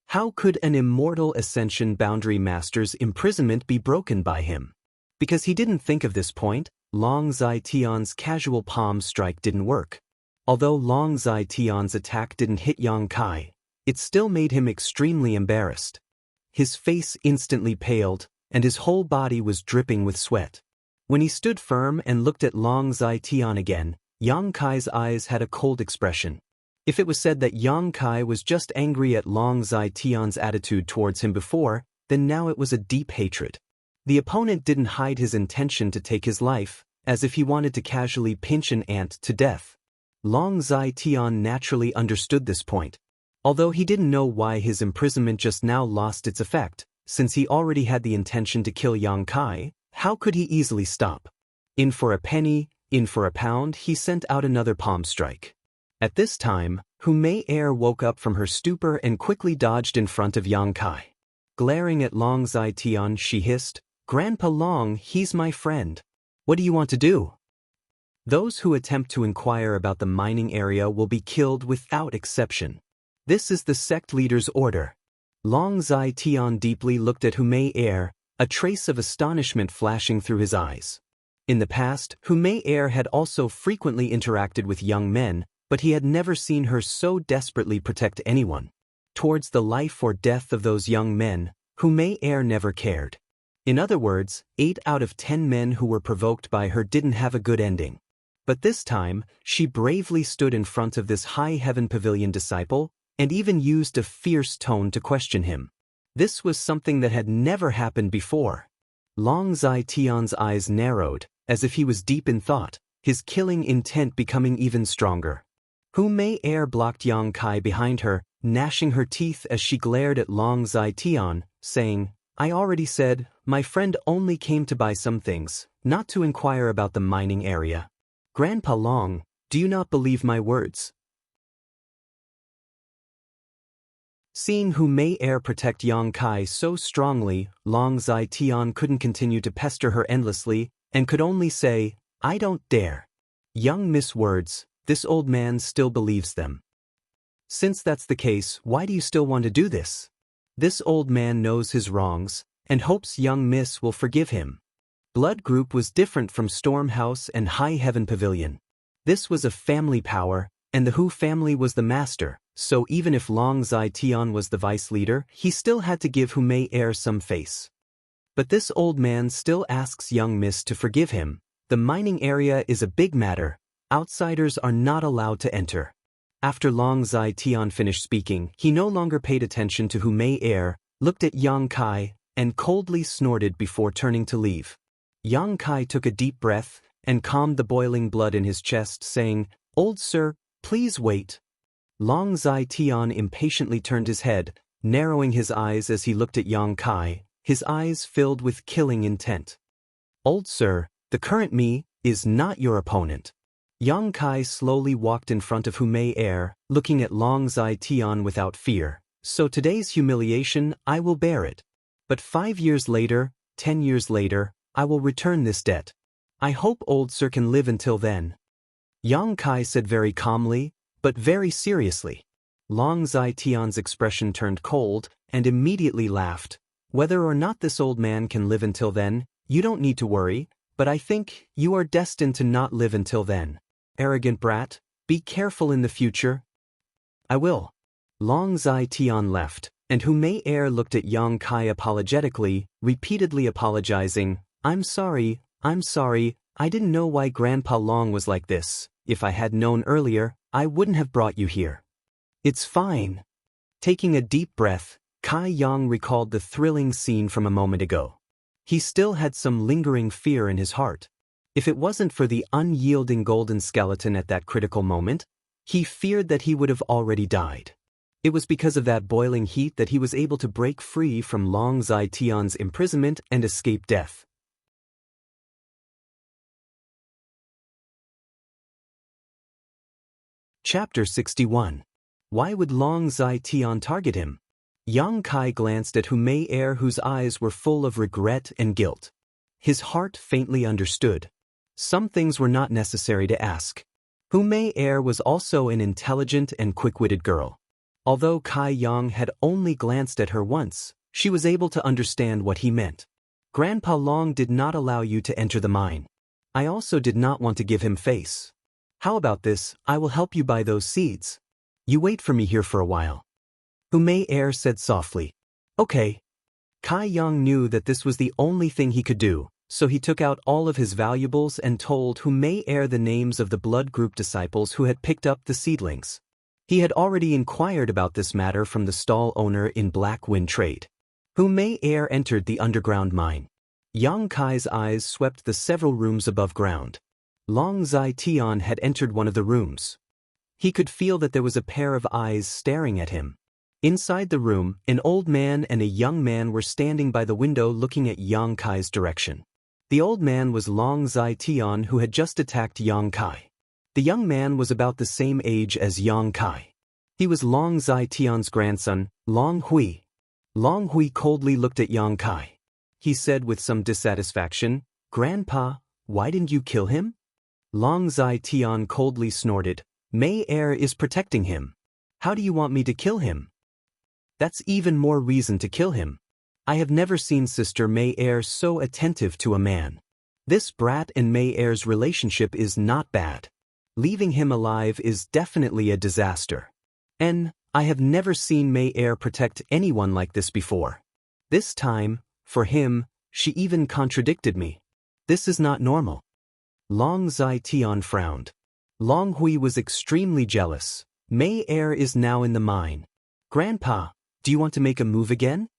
How could an immortal ascension boundary master's imprisonment be broken by him? Because he didn't think of this point, Long Zai Tian's casual palm strike didn't work. Although Long Zai Tian's attack didn't hit Yang Kai, it still made him extremely embarrassed. His face instantly paled, and his whole body was dripping with sweat. When he stood firm and looked at Long Zai Tian again, Yang Kai's eyes had a cold expression. If it was said that Yang Kai was just angry at Long Zai Tian's attitude towards him before, then now it was a deep hatred. The opponent didn't hide his intention to take his life, as if he wanted to casually pinch an ant to death. Long Zai Tian naturally understood this point. Although he didn't know why his imprisonment just now lost its effect, since he already had the intention to kill Yang Kai, how could he easily stop? In for a penny, in for a pound, he sent out another palm strike. At this time, Hu Mei Er woke up from her stupor and quickly dodged in front of Yang Kai. Glaring at Long Zai Tian, she hissed, "Grandpa Long, he's my friend. What do you want to do?" Those who attempt to inquire about the mining area will be killed without exception. This is the sect leader's order. Long Zai Tian deeply looked at Hu Mei Er, a trace of astonishment flashing through his eyes. In the past, Hu Mei Er had also frequently interacted with young men, but he had never seen her so desperately protect anyone. Towards the life or death of those young men, Hu Mei Er never cared. In other words, 8 out of 10 men who were provoked by her didn't have a good ending. But this time, she bravely stood in front of this high heaven pavilion disciple, and even used a fierce tone to question him. This was something that had never happened before. Long Zai Tian's eyes narrowed, as if he was deep in thought, his killing intent becoming even stronger. Hu Mei Er blocked Yang Kai behind her, gnashing her teeth as she glared at Long Zai Tian, saying, "I already said, my friend only came to buy some things, not to inquire about the mining area. Grandpa Long, do you not believe my words?" Seeing Hu Mei Er protect Yang Kai so strongly, Long Zai Tian couldn't continue to pester her endlessly, and could only say, "I don't dare." Young Miss words, this old man still believes them. Since that's the case, why do you still want to do this? This old man knows his wrongs, and hopes young Miss will forgive him. Blood Group was different from Storm House and High Heaven Pavilion. This was a family power, and the Hu family was the master, so even if Long Zai Tian was the vice leader, he still had to give Hu Mei Er some face. But this old man still asks young miss to forgive him. The mining area is a big matter. Outsiders are not allowed to enter. After Long Zai Tian finished speaking, he no longer paid attention to Hu Mei Er, looked at Yang Kai, and coldly snorted before turning to leave. Yang Kai took a deep breath and calmed the boiling blood in his chest, saying, "Old sir, please wait." Long Zai Tian impatiently turned his head, narrowing his eyes as he looked at Yang Kai, his eyes filled with killing intent. "Old sir, the current me is not your opponent." Yang Kai slowly walked in front of Hu Mei Er, looking at Long Zai Tian without fear. "So today's humiliation, I will bear it. But 5 years later, 10 years later, I will return this debt. I hope old sir can live until then." Yang Kai said very calmly, but very seriously. Long Zai Tian's expression turned cold, and immediately laughed. "Whether or not this old man can live until then, you don't need to worry, but I think you are destined to not live until then. Arrogant brat, be careful in the future." "I will." Long Zai Tian left, and Hu Mei Er looked at Yang Kai apologetically, repeatedly apologizing. I'm sorry, I didn't know why Grandpa Long was like this. If I had known earlier, I wouldn't have brought you here." "It's fine." Taking a deep breath, Kai Yang recalled the thrilling scene from a moment ago. He still had some lingering fear in his heart. If it wasn't for the unyielding golden skeleton at that critical moment, he feared that he would have already died. It was because of that boiling heat that he was able to break free from Long Zai Tian's imprisonment and escape death. Chapter 61. Why would Long Zai Tian target him? Yang Kai glanced at Hu Mei Er, whose eyes were full of regret and guilt. His heart faintly understood. Some things were not necessary to ask. Hu Mei Er was also an intelligent and quick-witted girl. Although Kai Yang had only glanced at her once, she was able to understand what he meant. "Grandpa Long did not allow you to enter the mine. I also did not want to give him face. How about this? I will help you buy those seeds. You wait for me here for a while." Hu Mei Er said softly. "Okay." Kai Yang knew that this was the only thing he could do, so he took out all of his valuables and told Hu Mei Er the names of the blood group disciples who had picked up the seedlings. He had already inquired about this matter from the stall owner in Black Wind Trade. Hu Mei Er entered the underground mine. Yang Kai's eyes swept the several rooms above ground. Long Zai Tian had entered one of the rooms. He could feel that there was a pair of eyes staring at him. Inside the room, an old man and a young man were standing by the window looking at Yang Kai's direction. The old man was Long Zai Tian, who had just attacked Yang Kai. The young man was about the same age as Yang Kai. He was Long Zai Tian's grandson, Long Hui. Long Hui coldly looked at Yang Kai. He said with some dissatisfaction, "Grandpa, why didn't you kill him?" Long Zai Tian coldly snorted, "Mei Er is protecting him. How do you want me to kill him?" "That's even more reason to kill him. I have never seen Sister Mei Er so attentive to a man. This brat and Mei Er's relationship is not bad. Leaving him alive is definitely a disaster. And I have never seen Mei Er protect anyone like this before. This time, for him, she even contradicted me. This is not normal." Long Zai Tian frowned. Long Hui was extremely jealous. "Mei Er is now in the mine. Grandpa, do you want to make a move again?"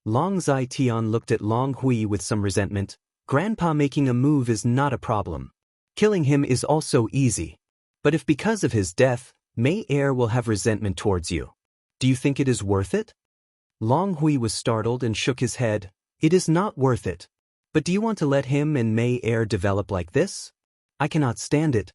Long Zai Tian looked at Long Hui with some resentment. "Grandpa making a move is not a problem. Killing him is also easy. But if because of his death, Mei Er will have resentment towards you, do you think it is worth it?" Long Hui was startled and shook his head. "It is not worth it. But do you want to let him and Mei Er develop like this? I cannot stand it."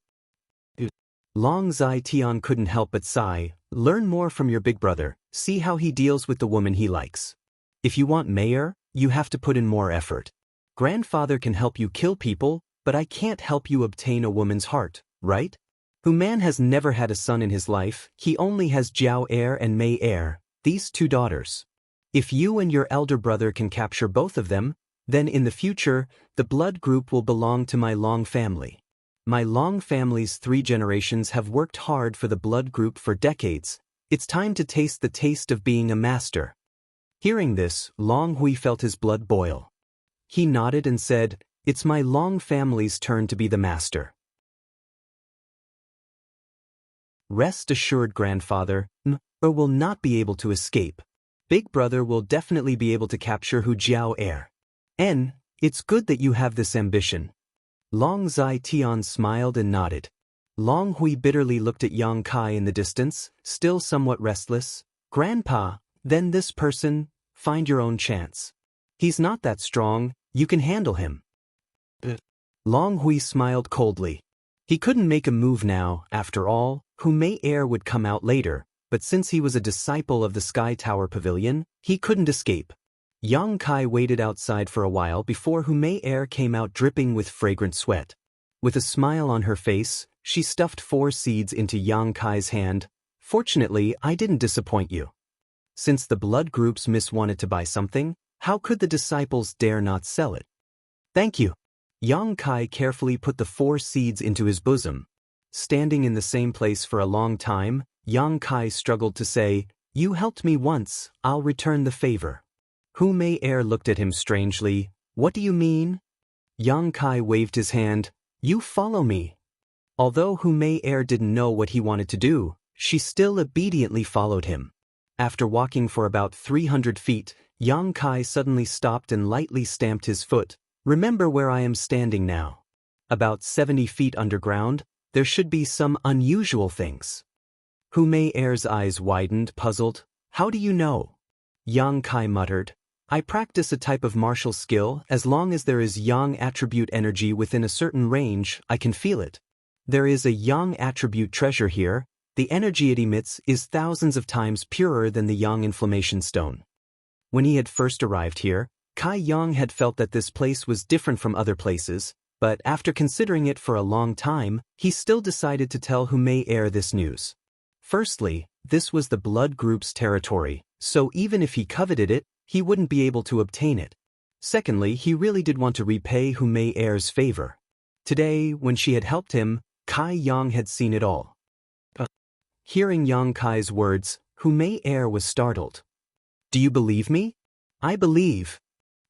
Long Zai Tian couldn't help but sigh. "Learn more from your big brother. See how he deals with the woman he likes. If you want Mei Er, you have to put in more effort. Grandfather can help you kill people, but I can't help you obtain a woman's heart, right? Man has never had a son in his life. He only has Jiao Er and Mei Er, these two daughters. If you and your elder brother can capture both of them, then in the future, the blood group will belong to my Long family. My Long family's 3 generations have worked hard for the blood group for decades. It's time to taste the taste of being a master. Hearing this, Long Hui felt his blood boil. He nodded and said, "It's my Long family's turn to be the master." Rest assured, grandfather, will not be able to escape. Big brother will definitely be able to capture Hu Jiao heir. It's good that you have this ambition. Long Zai Tian smiled and nodded. Long Hui bitterly looked at Yang Kai in the distance, still somewhat restless. Grandpa, then this person, find your own chance. He's not that strong, you can handle him. Long Hui smiled coldly. He couldn't make a move now, after all. Hu Mei heir would come out later, but since he was a disciple of the Sky Tower Pavilion, he couldn't escape. Yang Kai waited outside for a while before Hu Mei heir came out dripping with fragrant sweat. With a smile on her face, she stuffed 4 seeds into Yang Kai's hand. Fortunately, I didn't disappoint you. Since the blood group's miss wanted to buy something, how could the disciples dare not sell it? Thank you. Yang Kai carefully put the 4 seeds into his bosom. Standing in the same place for a long time, Yang Kai struggled to say, "You helped me once, I'll return the favor." Hu Mei heir looked at him strangely. "What do you mean?" Yang Kai waved his hand. "You follow me." Although Hu Mei heir didn't know what he wanted to do, she still obediently followed him. After walking for about 300 feet, Yang Kai suddenly stopped and lightly stamped his foot. "Remember where I am standing now. About 70 feet underground, there should be some unusual things." Hu Mei heir's eyes widened, puzzled. "How do you know?" Yang Kai muttered, "I practice a type of martial skill. As long as there is yang attribute energy within a certain range, I can feel it. There is a yang attribute treasure here. The energy it emits is thousands of times purer than the yang inflammation stone." When he had first arrived here, Kai Yang had felt that this place was different from other places, but after considering it for a long time, he still decided to tell Hu Mei heir this news. Firstly, this was the blood group's territory, so even if he coveted it, he wouldn't be able to obtain it. Secondly, he really did want to repay Hu Mei heir's favor. Today, when she had helped him, Kai Yang had seen it all. Hearing Yang Kai's words, Hu Mei heir was startled. "Do you believe me?" "I believe."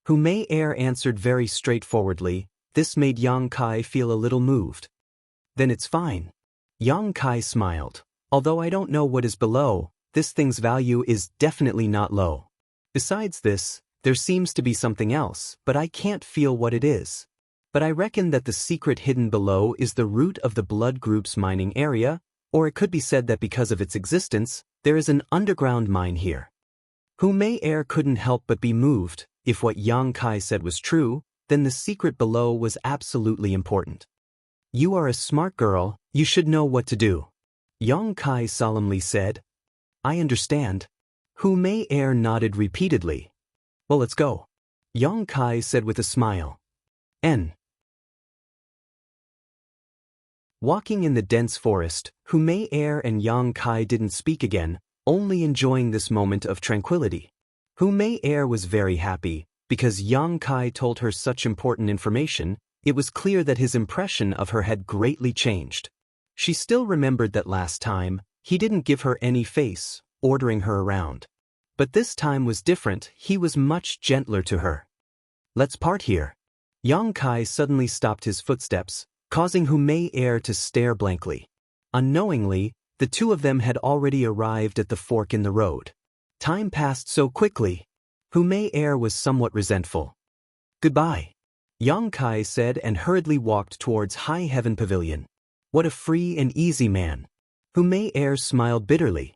Hu Mei heir answered very straightforwardly. This made Yang Kai feel a little moved. "Then it's fine." Yang Kai smiled. "Although I don't know what is below, this thing's value is definitely not low. Besides this, there seems to be something else, but I can't feel what it is. But I reckon that the secret hidden below is the root of the blood group's mining area, or it could be said that because of its existence, there is an underground mine here." Hu Mei heir couldn't help but be moved. If what Yang Kai said was true, then the secret below was absolutely important. "You are a smart girl, you should know what to do," Yang Kai solemnly said. "I understand." Hu Mei heir nodded repeatedly. "Well, let's go," Yang Kai said with a smile. Walking in the dense forest, Hu Mei heir and Yang Kai didn't speak again, only enjoying this moment of tranquility. Hu Mei heir was very happy, because Yang Kai told her such important information. It was clear that his impression of her had greatly changed. She still remembered that last time, he didn't give her any face, ordering her around. But this time was different, he was much gentler to her. "Let's part here." Yang Kai suddenly stopped his footsteps, causing Hu Mei heir to stare blankly. Unknowingly, the two of them had already arrived at the fork in the road. Time passed so quickly. Hu Mei heir was somewhat resentful. "Goodbye," Yang Kai said and hurriedly walked towards High Heaven Pavilion. What a free and easy man. Hu Mei heir smiled bitterly.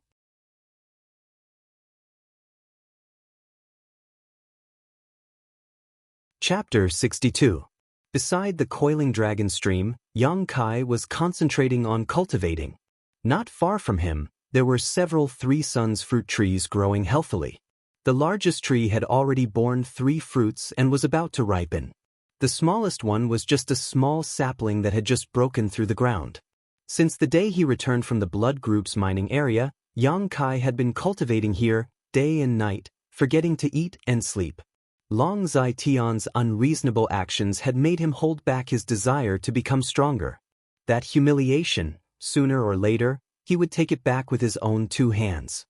Chapter 62. Beside the coiling dragon stream, Yang Kai was concentrating on cultivating. Not far from him, there were several Three Suns fruit trees growing healthily. The largest tree had already borne 3 fruits and was about to ripen. The smallest one was just a small sapling that had just broken through the ground. Since the day he returned from the blood group's mining area, Yang Kai had been cultivating here, day and night, forgetting to eat and sleep. Long Zai Tian's unreasonable actions had made him hold back his desire to become stronger. that humiliation, sooner or later, he would take it back with his own 2 hands.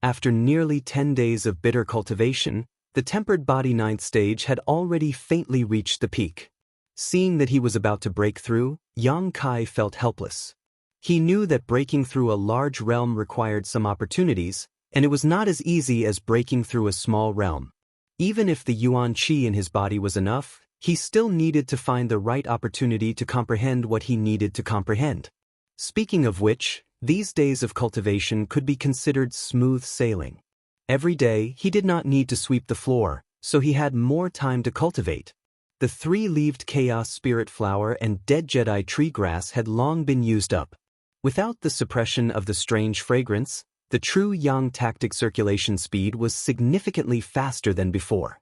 After nearly 10 days of bitter cultivation, the tempered body 9th stage had already faintly reached the peak. Seeing that he was about to break through, Yang Kai felt helpless. He knew that breaking through a large realm required some opportunities, and it was not as easy as breaking through a small realm. Even if the yuan qi in his body was enough, he still needed to find the right opportunity to comprehend what he needed to comprehend. Speaking of which, these days of cultivation could be considered smooth sailing. Every day, he did not need to sweep the floor, so he had more time to cultivate. The 3-leaved chaos spirit flower and dead Jedi tree grass had long been used up. Without the suppression of the strange fragrance, the true yang tactic circulation speed was significantly faster than before.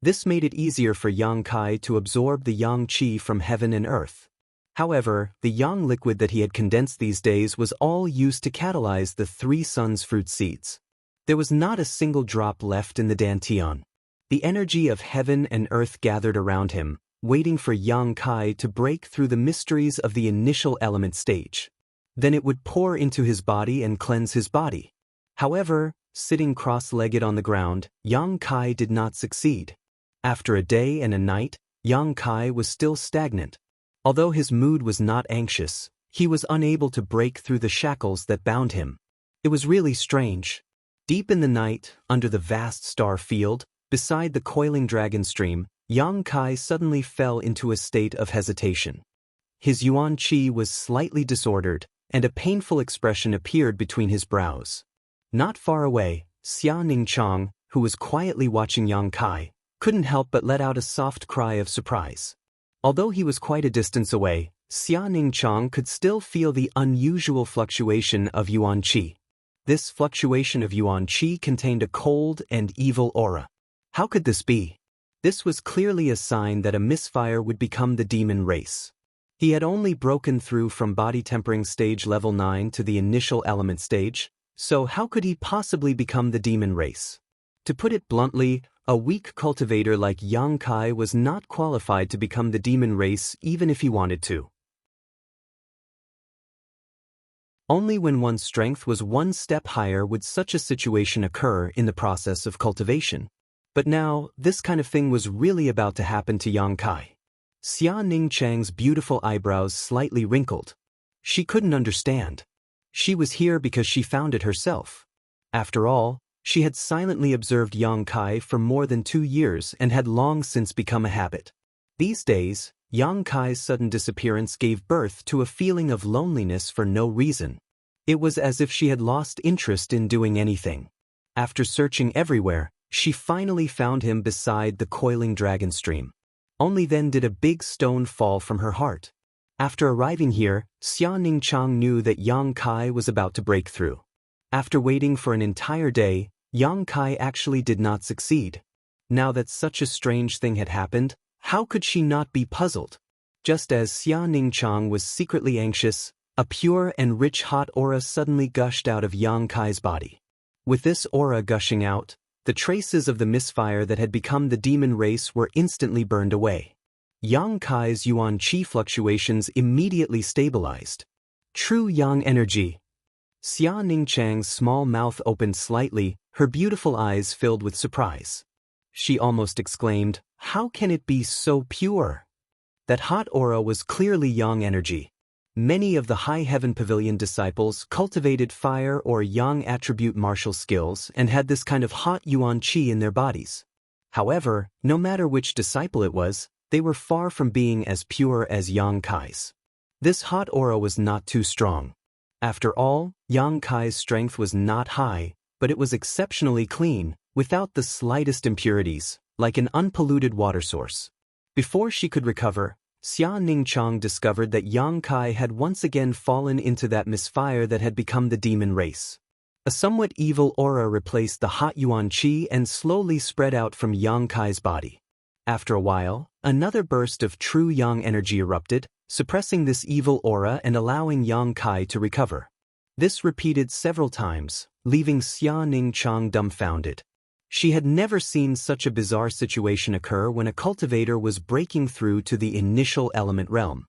This made it easier for Yang Kai to absorb the yang qi from heaven and earth. However, the yang liquid that he had condensed these days was all used to catalyze the 3 suns fruit seeds. There was not a single drop left in the dantian. The energy of heaven and earth gathered around him, waiting for Yang Kai to break through the mysteries of the initial element stage. Then it would pour into his body and cleanse his body. However, sitting cross-legged on the ground, Yang Kai did not succeed. After a day and a night, Yang Kai was still stagnant. Although his mood was not anxious, he was unable to break through the shackles that bound him. It was really strange. Deep in the night, under the vast star field, beside the coiling dragon stream, Yang Kai suddenly fell into a state of hesitation. His yuan qi was slightly disordered, and a painful expression appeared between his brows. Not far away, Xia Ningchang, who was quietly watching Yang Kai, couldn't help but let out a soft cry of surprise. Although he was quite a distance away, Xia Ningchang could still feel the unusual fluctuation of yuan qi. This fluctuation of yuan qi contained a cold and evil aura. How could this be? This was clearly a sign that a misfire would become the demon race. He had only broken through from body tempering stage level 9 to the initial element stage, so how could he possibly become the demon race? To put it bluntly, a weak cultivator like Yang Kai was not qualified to become the demon race even if he wanted to. Only when one's strength was one step higher would such a situation occur in the process of cultivation. But now, this kind of thing was really about to happen to Yang Kai. Xia Ningchang's beautiful eyebrows slightly wrinkled. She couldn't understand. She was here because she found it herself. After all, she had silently observed Yang Kai for more than 2 years and had long since become a habit. These days, Yang Kai's sudden disappearance gave birth to a feeling of loneliness for no reason. It was as if she had lost interest in doing anything. After searching everywhere, she finally found him beside the coiling dragon stream. Only then did a big stone fall from her heart. After arriving here, Xia Ningchang knew that Yang Kai was about to break through. After waiting for an entire day, Yang Kai actually did not succeed. Now that such a strange thing had happened, how could she not be puzzled? Just as Xia Ningchang was secretly anxious, a pure and rich hot aura suddenly gushed out of Yang Kai's body. With this aura gushing out, the traces of the misfire that had become the demon race were instantly burned away. Yang Kai's yuan qi fluctuations immediately stabilized. True yang energy. Xia Ningchang's small mouth opened slightly, her beautiful eyes filled with surprise. She almost exclaimed, "How can it be so pure?" That hot aura was clearly yang energy. Many of the High Heaven Pavilion disciples cultivated fire or yang attribute martial skills and had this kind of hot yuan qi in their bodies. However, no matter which disciple it was, they were far from being as pure as Yang Kai's. This hot aura was not too strong. After all, Yang Kai's strength was not high, but it was exceptionally clean, without the slightest impurities, like an unpolluted water source. Before she could recover, Xia Ningchang discovered that Yang Kai had once again fallen into that misfire that had become the demon race. A somewhat evil aura replaced the hot yuan qi and slowly spread out from Yang Kai's body. After a while, another burst of true yang energy erupted, suppressing this evil aura and allowing Yang Kai to recover. This repeated several times, leaving Xia Ningchang dumbfounded. She had never seen such a bizarre situation occur when a cultivator was breaking through to the initial element realm.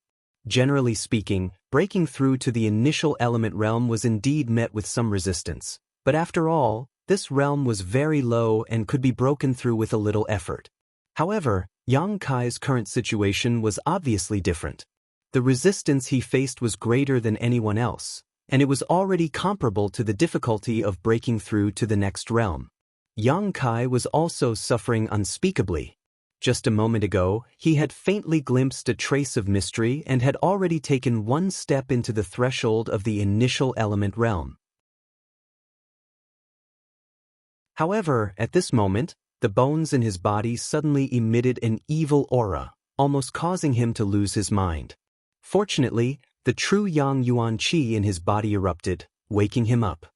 Generally speaking, breaking through to the initial element realm was indeed met with some resistance. But after all, this realm was very low and could be broken through with a little effort. However, Yang Kai's current situation was obviously different. The resistance he faced was greater than anyone else, and it was already comparable to the difficulty of breaking through to the next realm. Yang Kai was also suffering unspeakably. Just a moment ago, he had faintly glimpsed a trace of mystery and had already taken one step into the threshold of the initial element realm. However, at this moment, the bones in his body suddenly emitted an evil aura, almost causing him to lose his mind. Fortunately, the true Yang Yuan Qi in his body erupted, waking him up.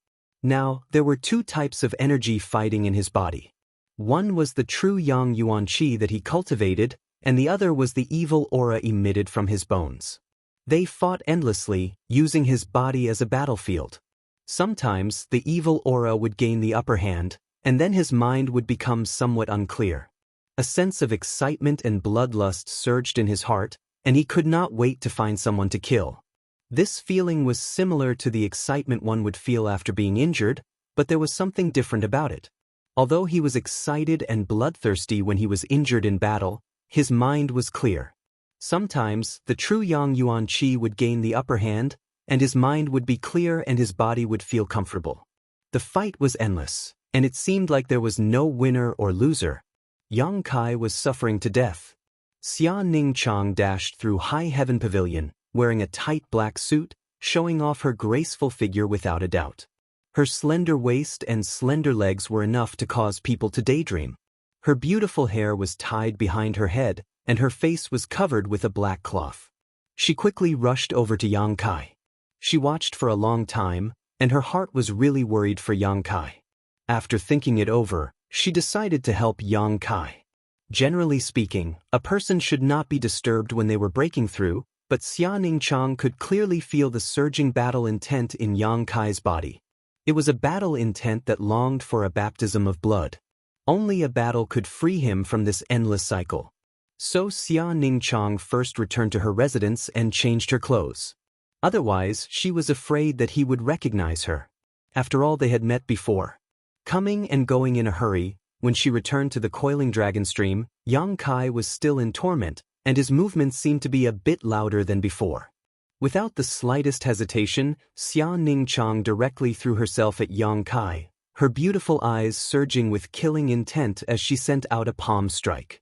Now, there were two types of energy fighting in his body. One was the true Yang Yuan Qi that he cultivated, and the other was the evil aura emitted from his bones. They fought endlessly, using his body as a battlefield. Sometimes, the evil aura would gain the upper hand, and then his mind would become somewhat unclear. A sense of excitement and bloodlust surged in his heart, and he could not wait to find someone to kill. This feeling was similar to the excitement one would feel after being injured, but there was something different about it. Although he was excited and bloodthirsty when he was injured in battle, his mind was clear. Sometimes, the true Yang Yuan Qi would gain the upper hand, and his mind would be clear and his body would feel comfortable. The fight was endless, and it seemed like there was no winner or loser. Yang Kai was suffering to death. Xia Ningqiang dashed through High Heaven Pavilion, wearing a tight black suit, showing off her graceful figure without a doubt. Her slender waist and slender legs were enough to cause people to daydream. Her beautiful hair was tied behind her head, and her face was covered with a black cloth. She quickly rushed over to Yang Kai. She watched for a long time, and her heart was really worried for Yang Kai. After thinking it over, she decided to help Yang Kai. Generally speaking, a person should not be disturbed when they were breaking through, but Xia Ningqiang could clearly feel the surging battle intent in Yang Kai's body. It was a battle intent that longed for a baptism of blood. Only a battle could free him from this endless cycle. So Xia Ningqiang first returned to her residence and changed her clothes. Otherwise, she was afraid that he would recognize her. After all, they had met before. Coming and going in a hurry, when she returned to the coiling dragon stream, Yang Kai was still in torment, and his movements seemed to be a bit louder than before. Without the slightest hesitation, Xia Ningqiang directly threw herself at Yang Kai, her beautiful eyes surging with killing intent as she sent out a palm strike.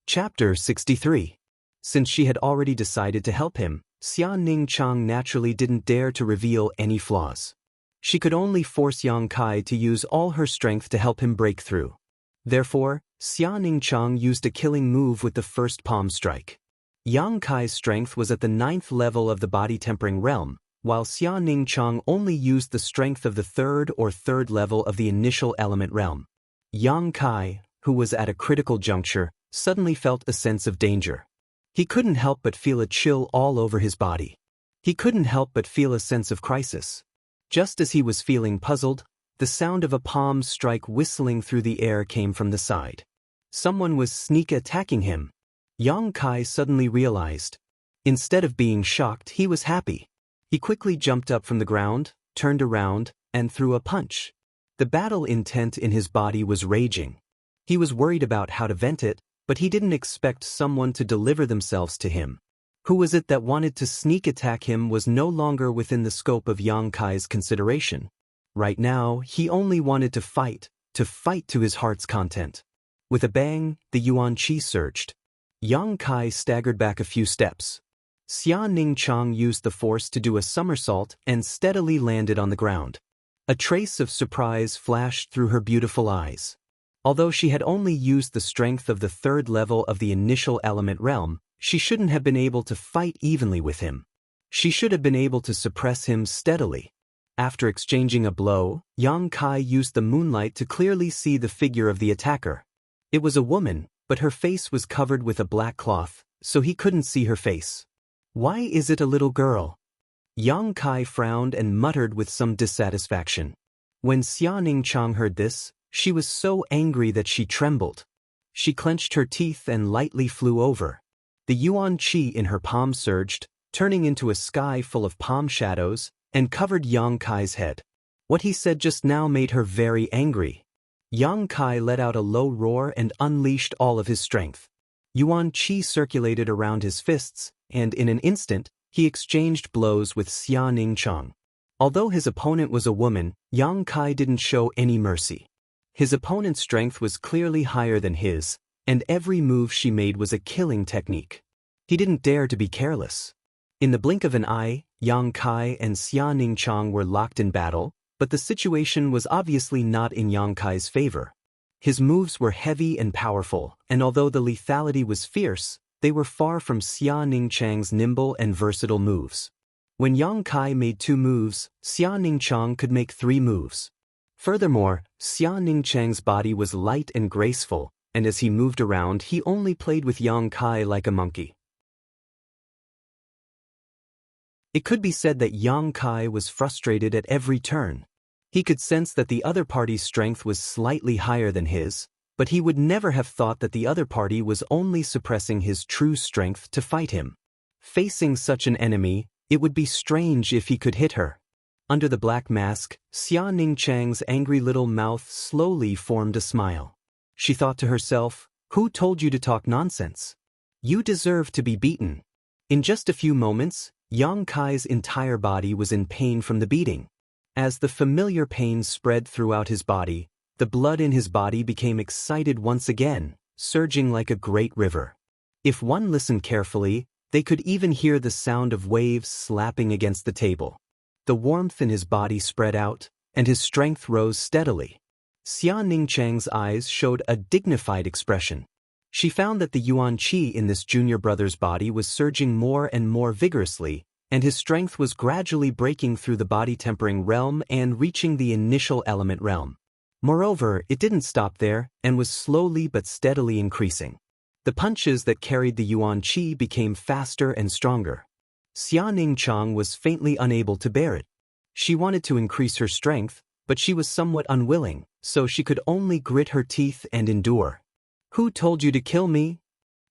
Chapter 63. Since she had already decided to help him, Xia Ningqiang naturally didn't dare to reveal any flaws. She could only force Yang Kai to use all her strength to help him break through. Therefore, Xia Ningqiang used a killing move with the first palm strike. Yang Kai's strength was at the 9th level of the body-tempering realm, while Xia Ningqiang only used the strength of the 3rd or 3rd level of the initial element realm. Yang Kai, who was at a critical juncture, suddenly felt a sense of danger. He couldn't help but feel a chill all over his body. He couldn't help but feel a sense of crisis. Just as he was feeling puzzled, the sound of a palm strike whistling through the air came from the side. Someone was sneak attacking him. Yang Kai suddenly realized. Instead of being shocked, he was happy. He quickly jumped up from the ground, turned around, and threw a punch. The battle intent in his body was raging. He was worried about how to vent it, but he didn't expect someone to deliver themselves to him. Who was it that wanted to sneak attack him was no longer within the scope of Yang Kai's consideration. Right now, he only wanted to fight to his heart's content. With a bang, the Yuan Qi surged. Yang Kai staggered back a few steps. Xia Ningqiang used the force to do a somersault and steadily landed on the ground. A trace of surprise flashed through her beautiful eyes. Although she had only used the strength of the 3rd level of the initial element realm, she shouldn't have been able to fight evenly with him. She should have been able to suppress him steadily. After exchanging a blow, Yang Kai used the moonlight to clearly see the figure of the attacker. It was a woman, but her face was covered with a black cloth, so he couldn't see her face. Why is it a little girl? Yang Kai frowned and muttered with some dissatisfaction. When Xia Ningqiang heard this, She was so angry that she trembled. She clenched her teeth and lightly flew over. The yuan qi in her palm surged, turning into a sky full of palm shadows, and covered Yang Kai's head. What he said just now made her very angry. Yang Kai let out a low roar and unleashed all of his strength. Yuan qi circulated around his fists, and in an instant, he exchanged blows with Xia Ningchang. Although his opponent was a woman, Yang Kai didn't show any mercy. His opponent's strength was clearly higher than his, and every move she made was a killing technique. He didn't dare to be careless. In the blink of an eye, Yang Kai and Xia Ningchang were locked in battle, but the situation was obviously not in Yang Kai's favor. His moves were heavy and powerful, and although the lethality was fierce, they were far from Xia Ningchang's nimble and versatile moves. When Yang Kai made 2 moves, Xia Ningchang could make 3 moves. Furthermore, Xia Ningchang's body was light and graceful, and as he moved around he only played with Yang Kai like a monkey. It could be said that Yang Kai was frustrated at every turn. He could sense that the other party's strength was slightly higher than his, but he would never have thought that the other party was only suppressing his true strength to fight him. Facing such an enemy, it would be strange if he could hit her. Under the black mask, Xia Ningchang's angry little mouth slowly formed a smile. She thought to herself, "Who told you to talk nonsense? You deserve to be beaten." In just a few moments, Yang Kai's entire body was in pain from the beating. As the familiar pain spread throughout his body, the blood in his body became excited once again, surging like a great river. If one listened carefully, they could even hear the sound of waves slapping against the table. The warmth in his body spread out, and his strength rose steadily. Xia Ningchang's eyes showed a dignified expression. She found that the yuan qi in this junior brother's body was surging more and more vigorously, and his strength was gradually breaking through the body-tempering realm and reaching the initial element realm. Moreover, it didn't stop there, and was slowly but steadily increasing. The punches that carried the yuan qi became faster and stronger. Xia Ningchang was faintly unable to bear it. She wanted to increase her strength, but she was somewhat unwilling, so she could only grit her teeth and endure. "Who told you to kill me?"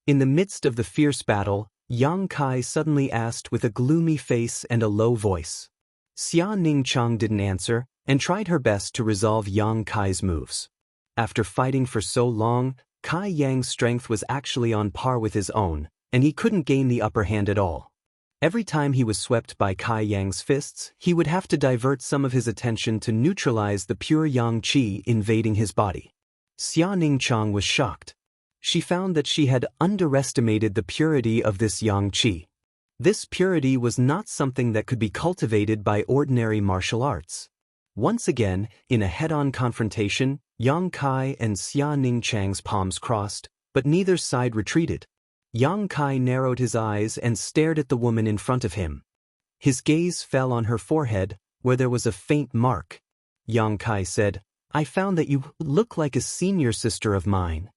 In the midst of the fierce battle, Yang Kai suddenly asked with a gloomy face and a low voice. Xia Ningchang didn't answer, and tried her best to resolve Yang Kai's moves. After fighting for so long, Kai Yang's strength was actually on par with his own, and he couldn't gain the upper hand at all. Every time he was swept by Kai Yang's fists, he would have to divert some of his attention to neutralize the pure yang qi invading his body. Xia Ningchang was shocked. She found that she had underestimated the purity of this yang qi. This purity was not something that could be cultivated by ordinary martial arts. Once again, in a head-on confrontation, Yang Kai and Xia Ningchang's palms crossed, but neither side retreated. Yang Kai narrowed his eyes and stared at the woman in front of him. His gaze fell on her forehead, where there was a faint mark. Yang Kai said, "I found that you look like a senior sister of mine."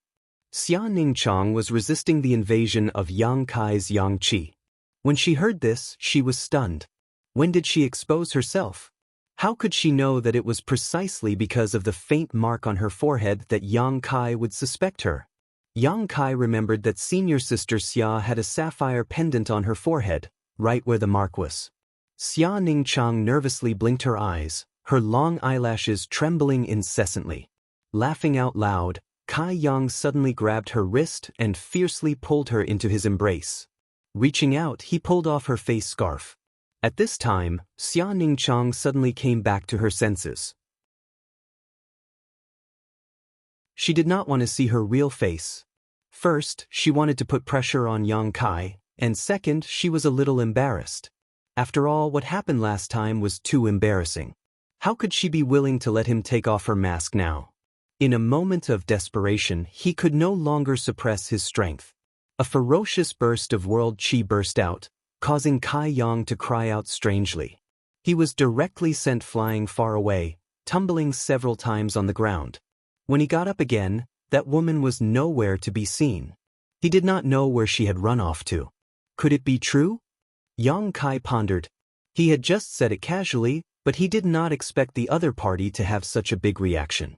Xia Ningchang was resisting the invasion of Yang Kai's yang qi. When she heard this, she was stunned. When did she expose herself? How could she know that it was precisely because of the faint mark on her forehead that Yang Kai would suspect her? Yang Kai remembered that senior sister Xia had a sapphire pendant on her forehead, right where the mark was. Xia Ningchang nervously blinked her eyes, her long eyelashes trembling incessantly. Laughing out loud, Kai Yang suddenly grabbed her wrist and fiercely pulled her into his embrace. Reaching out, he pulled off her face scarf. At this time, Xia Ningchang suddenly came back to her senses. She did not want to see her real face. First, she wanted to put pressure on Yang Kai, and second, she was a little embarrassed. After all, what happened last time was too embarrassing. How could she be willing to let him take off her mask now? In a moment of desperation, he could no longer suppress his strength. A ferocious burst of world qi burst out, causing Kai Yang to cry out strangely. He was directly sent flying far away, tumbling several times on the ground. When he got up again, that woman was nowhere to be seen. He did not know where she had run off to. Could it be true? Yang Kai pondered. He had just said it casually, but he did not expect the other party to have such a big reaction.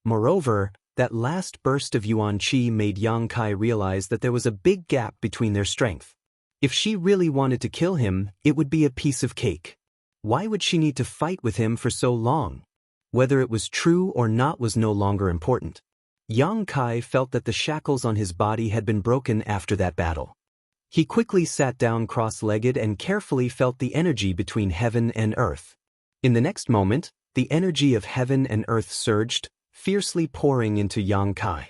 Moreover, that last burst of Yuan Qi made Yang Kai realize that there was a big gap between their strength. If she really wanted to kill him, it would be a piece of cake. Why would she need to fight with him for so long? Whether it was true or not was no longer important. Yang Kai felt that the shackles on his body had been broken after that battle. He quickly sat down cross-legged and carefully felt the energy between heaven and earth. In the next moment, the energy of heaven and earth surged, fiercely pouring into Yang Kai.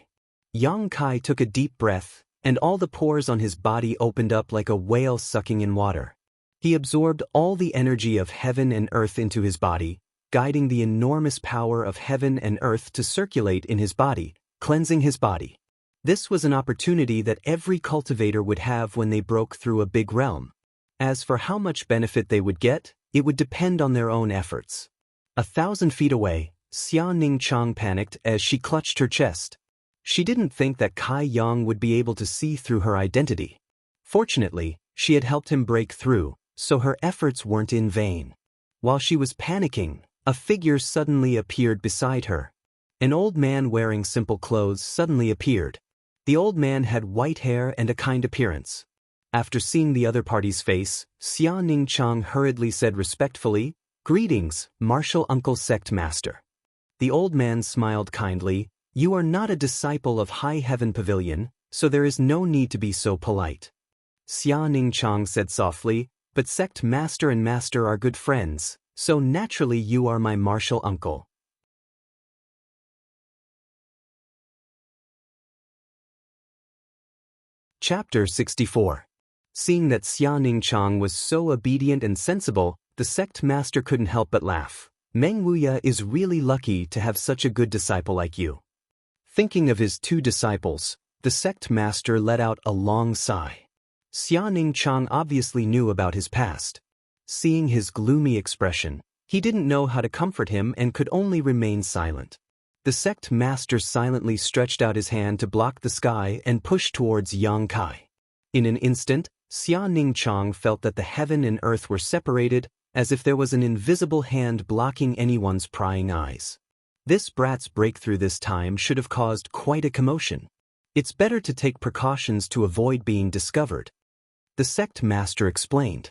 Yang Kai took a deep breath, and all the pores on his body opened up like a whale sucking in water. He absorbed all the energy of heaven and earth into his body, guiding the enormous power of heaven and earth to circulate in his body, cleansing his body. This was an opportunity that every cultivator would have when they broke through a big realm. As for how much benefit they would get, it would depend on their own efforts. 1,000 feet away, Xianxia Chang panicked as she clutched her chest. She didn't think that Kai Yang would be able to see through her identity. Fortunately, she had helped him break through, so her efforts weren't in vain. While she was panicking, a figure suddenly appeared beside her. An old man wearing simple clothes suddenly appeared. The old man had white hair and a kind appearance. After seeing the other party's face, Xianxia Chang hurriedly said respectfully, "Greetings, martial uncle sect master." The old man smiled kindly. "You are not a disciple of High Heaven Pavilion, so there is no need to be so polite." Xianxia Chang said softly, "But sect master and master are good friends, so naturally you are my martial uncle." Chapter 64. Seeing that Xianxia Chang was so obedient and sensible, the sect master couldn't help but laugh. "Meng Wuya is really lucky to have such a good disciple like you." Thinking of his two disciples, the sect master let out a long sigh. Xianxia Chang obviously knew about his past. Seeing his gloomy expression, he didn't know how to comfort him and could only remain silent. The sect master silently stretched out his hand to block the sky and pushed towards Yang Kai. In an instant, Xianxia Chang felt that the heaven and earth were separated, as if there was an invisible hand blocking anyone's prying eyes. This brat's breakthrough this time should have caused quite a commotion. It's better to take precautions to avoid being discovered. The sect master explained.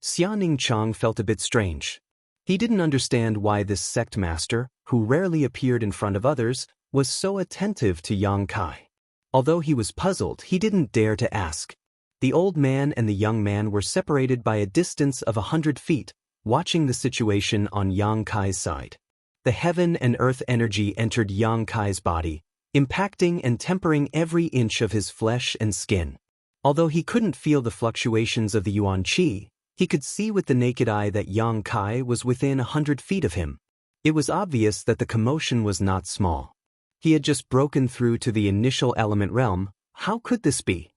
Xianxia Chang felt a bit strange. He didn't understand why this sect master, who rarely appeared in front of others, was so attentive to Yang Kai. Although he was puzzled, he didn't dare to ask. The old man and the young man were separated by a distance of 100 feet, watching the situation on Yang Kai's side. The heaven and earth energy entered Yang Kai's body, impacting and tempering every inch of his flesh and skin. Although he couldn't feel the fluctuations of the Yuan Qi, he could see with the naked eye that Yang Kai was within 100 feet of him. It was obvious that the commotion was not small. He had just broken through to the initial element realm. How could this be?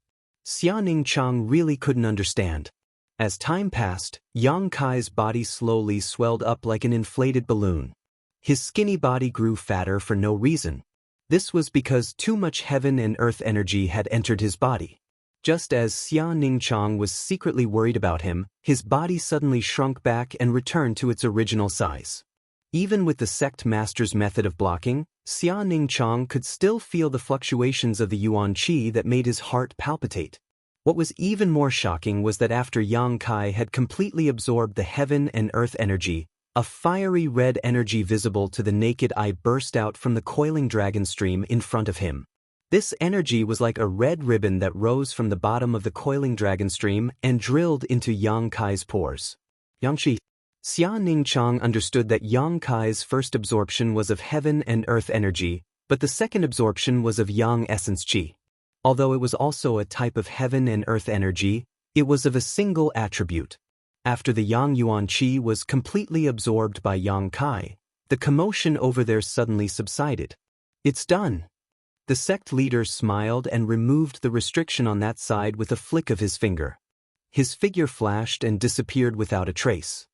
Xianxia Chang really couldn't understand. As time passed, Yang Kai's body slowly swelled up like an inflated balloon. His skinny body grew fatter for no reason. This was because too much heaven and earth energy had entered his body. Just as Xianxia Chang was secretly worried about him, his body suddenly shrunk back and returned to its original size. Even with the sect master's method of blocking, Xianxia Chang could still feel the fluctuations of the Yuan Qi that made his heart palpitate. What was even more shocking was that after Yang Kai had completely absorbed the heaven and earth energy, a fiery red energy visible to the naked eye burst out from the coiling dragon stream in front of him. This energy was like a red ribbon that rose from the bottom of the coiling dragon stream and drilled into Yang Kai's pores. Yangshi. Xianxia Chang understood that Yang Kai's first absorption was of heaven and earth energy, but the second absorption was of Yang essence Qi. Although it was also a type of heaven and earth energy, it was of a single attribute. After the Yang Yuan Qi was completely absorbed by Yang Kai, the commotion over there suddenly subsided. "It's done." The sect leader smiled and removed the restriction on that side with a flick of his finger. His figure flashed and disappeared without a trace.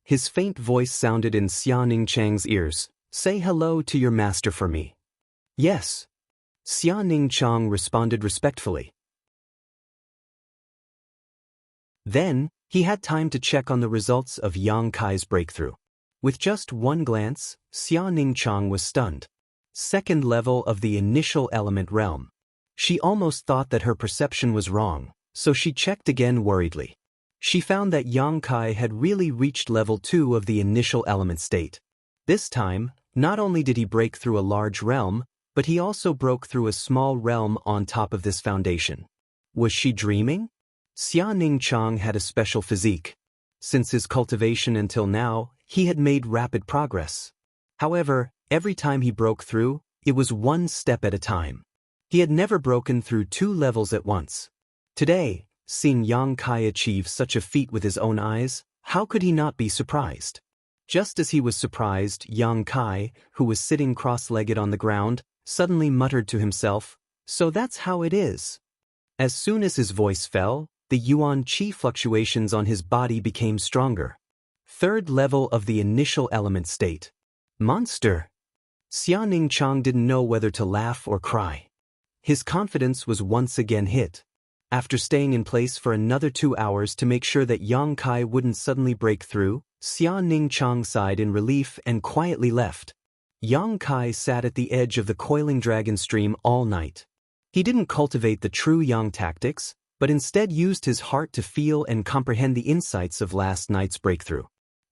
His faint voice sounded in Xianxia Chang's ears. "Say hello to your master for me." "Yes." Xianxia Chang responded respectfully. Then, he had time to check on the results of Yang Kai's breakthrough. With just one glance, Xianxia Chang was stunned. second level of the initial element realm. She almost thought that her perception was wrong, so she checked again worriedly. She found that Yang Kai had really reached level 2 of the initial element state. This time, not only did he break through a large realm, but he also broke through a small realm on top of this foundation. Was she dreaming? Xianxia had a special physique. Since his cultivation until now, he had made rapid progress. However, every time he broke through, it was one step at a time. He had never broken through 2 levels at once. Today, seeing Yang Kai achieve such a feat with his own eyes, how could he not be surprised? Just as he was surprised, Yang Kai, who was sitting cross-legged on the ground, suddenly muttered to himself, "So that's how it is." As soon as his voice fell, the yuan qi fluctuations on his body became stronger. Third level of the initial element state. Monster! Xianxia didn't know whether to laugh or cry. His confidence was once again hit. After staying in place for another 2 hours to make sure that Yang Kai wouldn't suddenly break through, Xianxia sighed in relief and quietly left. Yang Kai sat at the edge of the coiling dragon stream all night. He didn't cultivate the true yang tactics, but instead used his heart to feel and comprehend the insights of last night's breakthrough.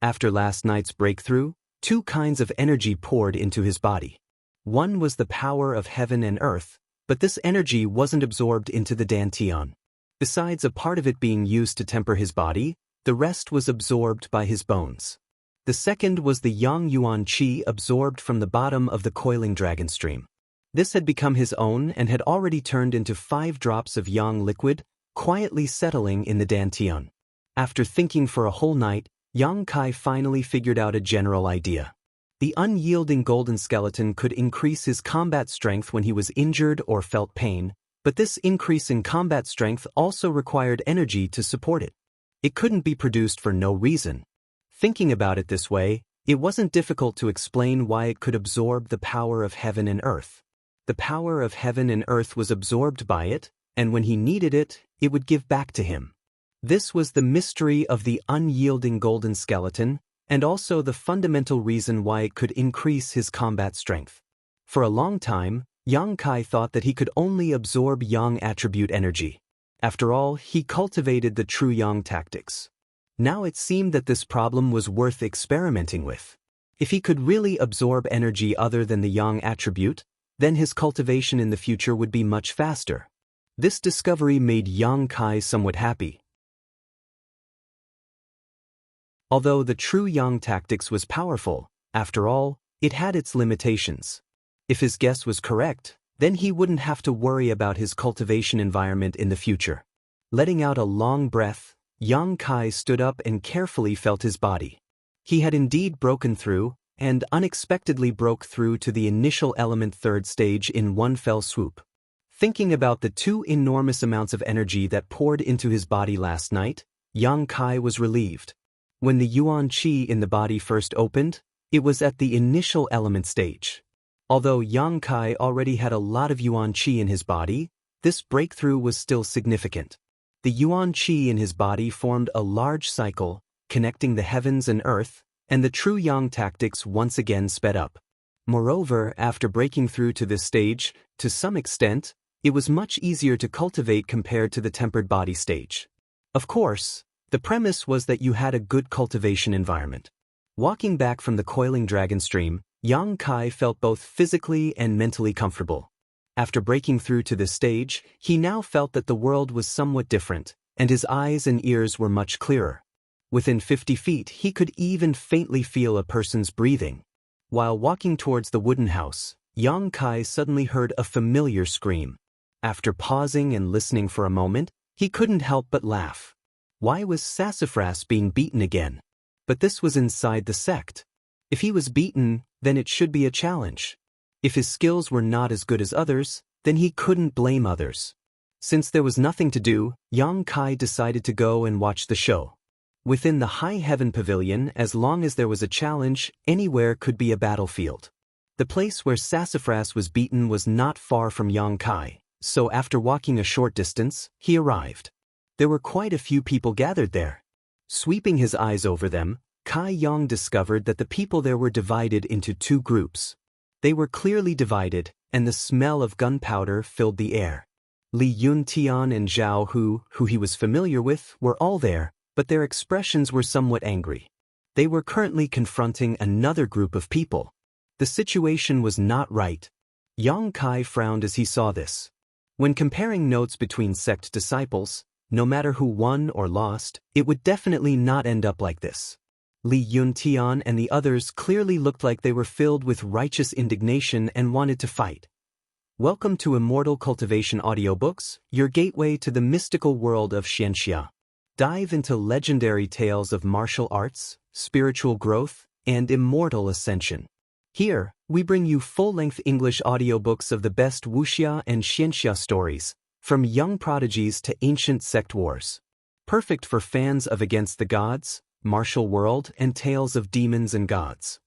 After last night's breakthrough, 2 kinds of energy poured into his body. One was the power of heaven and earth, but this energy wasn't absorbed into the dantian. Besides a part of it being used to temper his body, the rest was absorbed by his bones. The second was the yang yuan qi absorbed from the bottom of the coiling dragon stream. This had become his own and had already turned into 5 drops of yang liquid, quietly settling in the dantian. After thinking for a whole night, Yang Kai finally figured out a general idea. The unyielding golden skeleton could increase his combat strength when he was injured or felt pain, but this increase in combat strength also required energy to support it. It couldn't be produced for no reason. Thinking about it this way, it wasn't difficult to explain why it could absorb the power of heaven and earth. The power of heaven and earth was absorbed by it, and when he needed it, it would give back to him. This was the mystery of the unyielding golden skeleton, and also the fundamental reason why it could increase his combat strength. For a long time, Yang Kai thought that he could only absorb yang attribute energy. After all, he cultivated the true yang tactics. Now it seemed that this problem was worth experimenting with. If he could really absorb energy other than the yang attribute, then his cultivation in the future would be much faster. This discovery made Yang Kai somewhat happy. Although the true yang tactics was powerful, after all, it had its limitations. If his guess was correct, then he wouldn't have to worry about his cultivation environment in the future. Letting out a long breath, Yang Kai stood up and carefully felt his body. He had indeed broken through, and unexpectedly broke through to the initial element 3rd stage in one fell swoop. Thinking about the 2 enormous amounts of energy that poured into his body last night, Yang Kai was relieved. When the yuan qi in the body first opened, it was at the initial element stage. Although Yang Kai already had a lot of yuan qi in his body, this breakthrough was still significant. The yuan qi in his body formed a large cycle, connecting the heavens and earth, and the true yang tactics once again sped up. Moreover, after breaking through to this stage, to some extent, it was much easier to cultivate compared to the tempered body stage. Of course, the premise was that you had a good cultivation environment. Walking back from the coiling dragon stream, Yang Kai felt both physically and mentally comfortable. After breaking through to this stage, he now felt that the world was somewhat different, and his eyes and ears were much clearer. Within 50 feet, he could even faintly feel a person's breathing. While walking towards the wooden house, Yang Kai suddenly heard a familiar scream. After pausing and listening for a moment, he couldn't help but laugh. Why was Sassafras being beaten again? But this was inside the sect. If he was beaten, then it should be a challenge. If his skills were not as good as others, then he couldn't blame others. Since there was nothing to do, Yang Kai decided to go and watch the show. Within the High Heaven Pavilion, as long as there was a challenge, anywhere could be a battlefield. The place where Sassafras was beaten was not far from Yang Kai, so after walking a short distance, he arrived. There were quite a few people gathered there. Sweeping his eyes over them, Kai Yang discovered that the people there were divided into 2 groups. They were clearly divided, and the smell of gunpowder filled the air. Li Yuntian and Zhao Hu, who he was familiar with, were all there, but their expressions were somewhat angry. They were currently confronting another group of people. The situation was not right. Yang Kai frowned as he saw this. When comparing notes between sect disciples, no matter who won or lost, it would definitely not end up like this. Li Yuntian and the others clearly looked like they were filled with righteous indignation and wanted to fight. Welcome to Immortal Cultivation Audiobooks, your gateway to the mystical world of Xianxia. Dive into legendary tales of martial arts, spiritual growth, and immortal ascension. Here, we bring you full-length English audiobooks of the best Wuxia and Xianxia stories, from young prodigies to ancient sect wars. Perfect for fans of Against the Gods, martial world, and tales of demons and gods.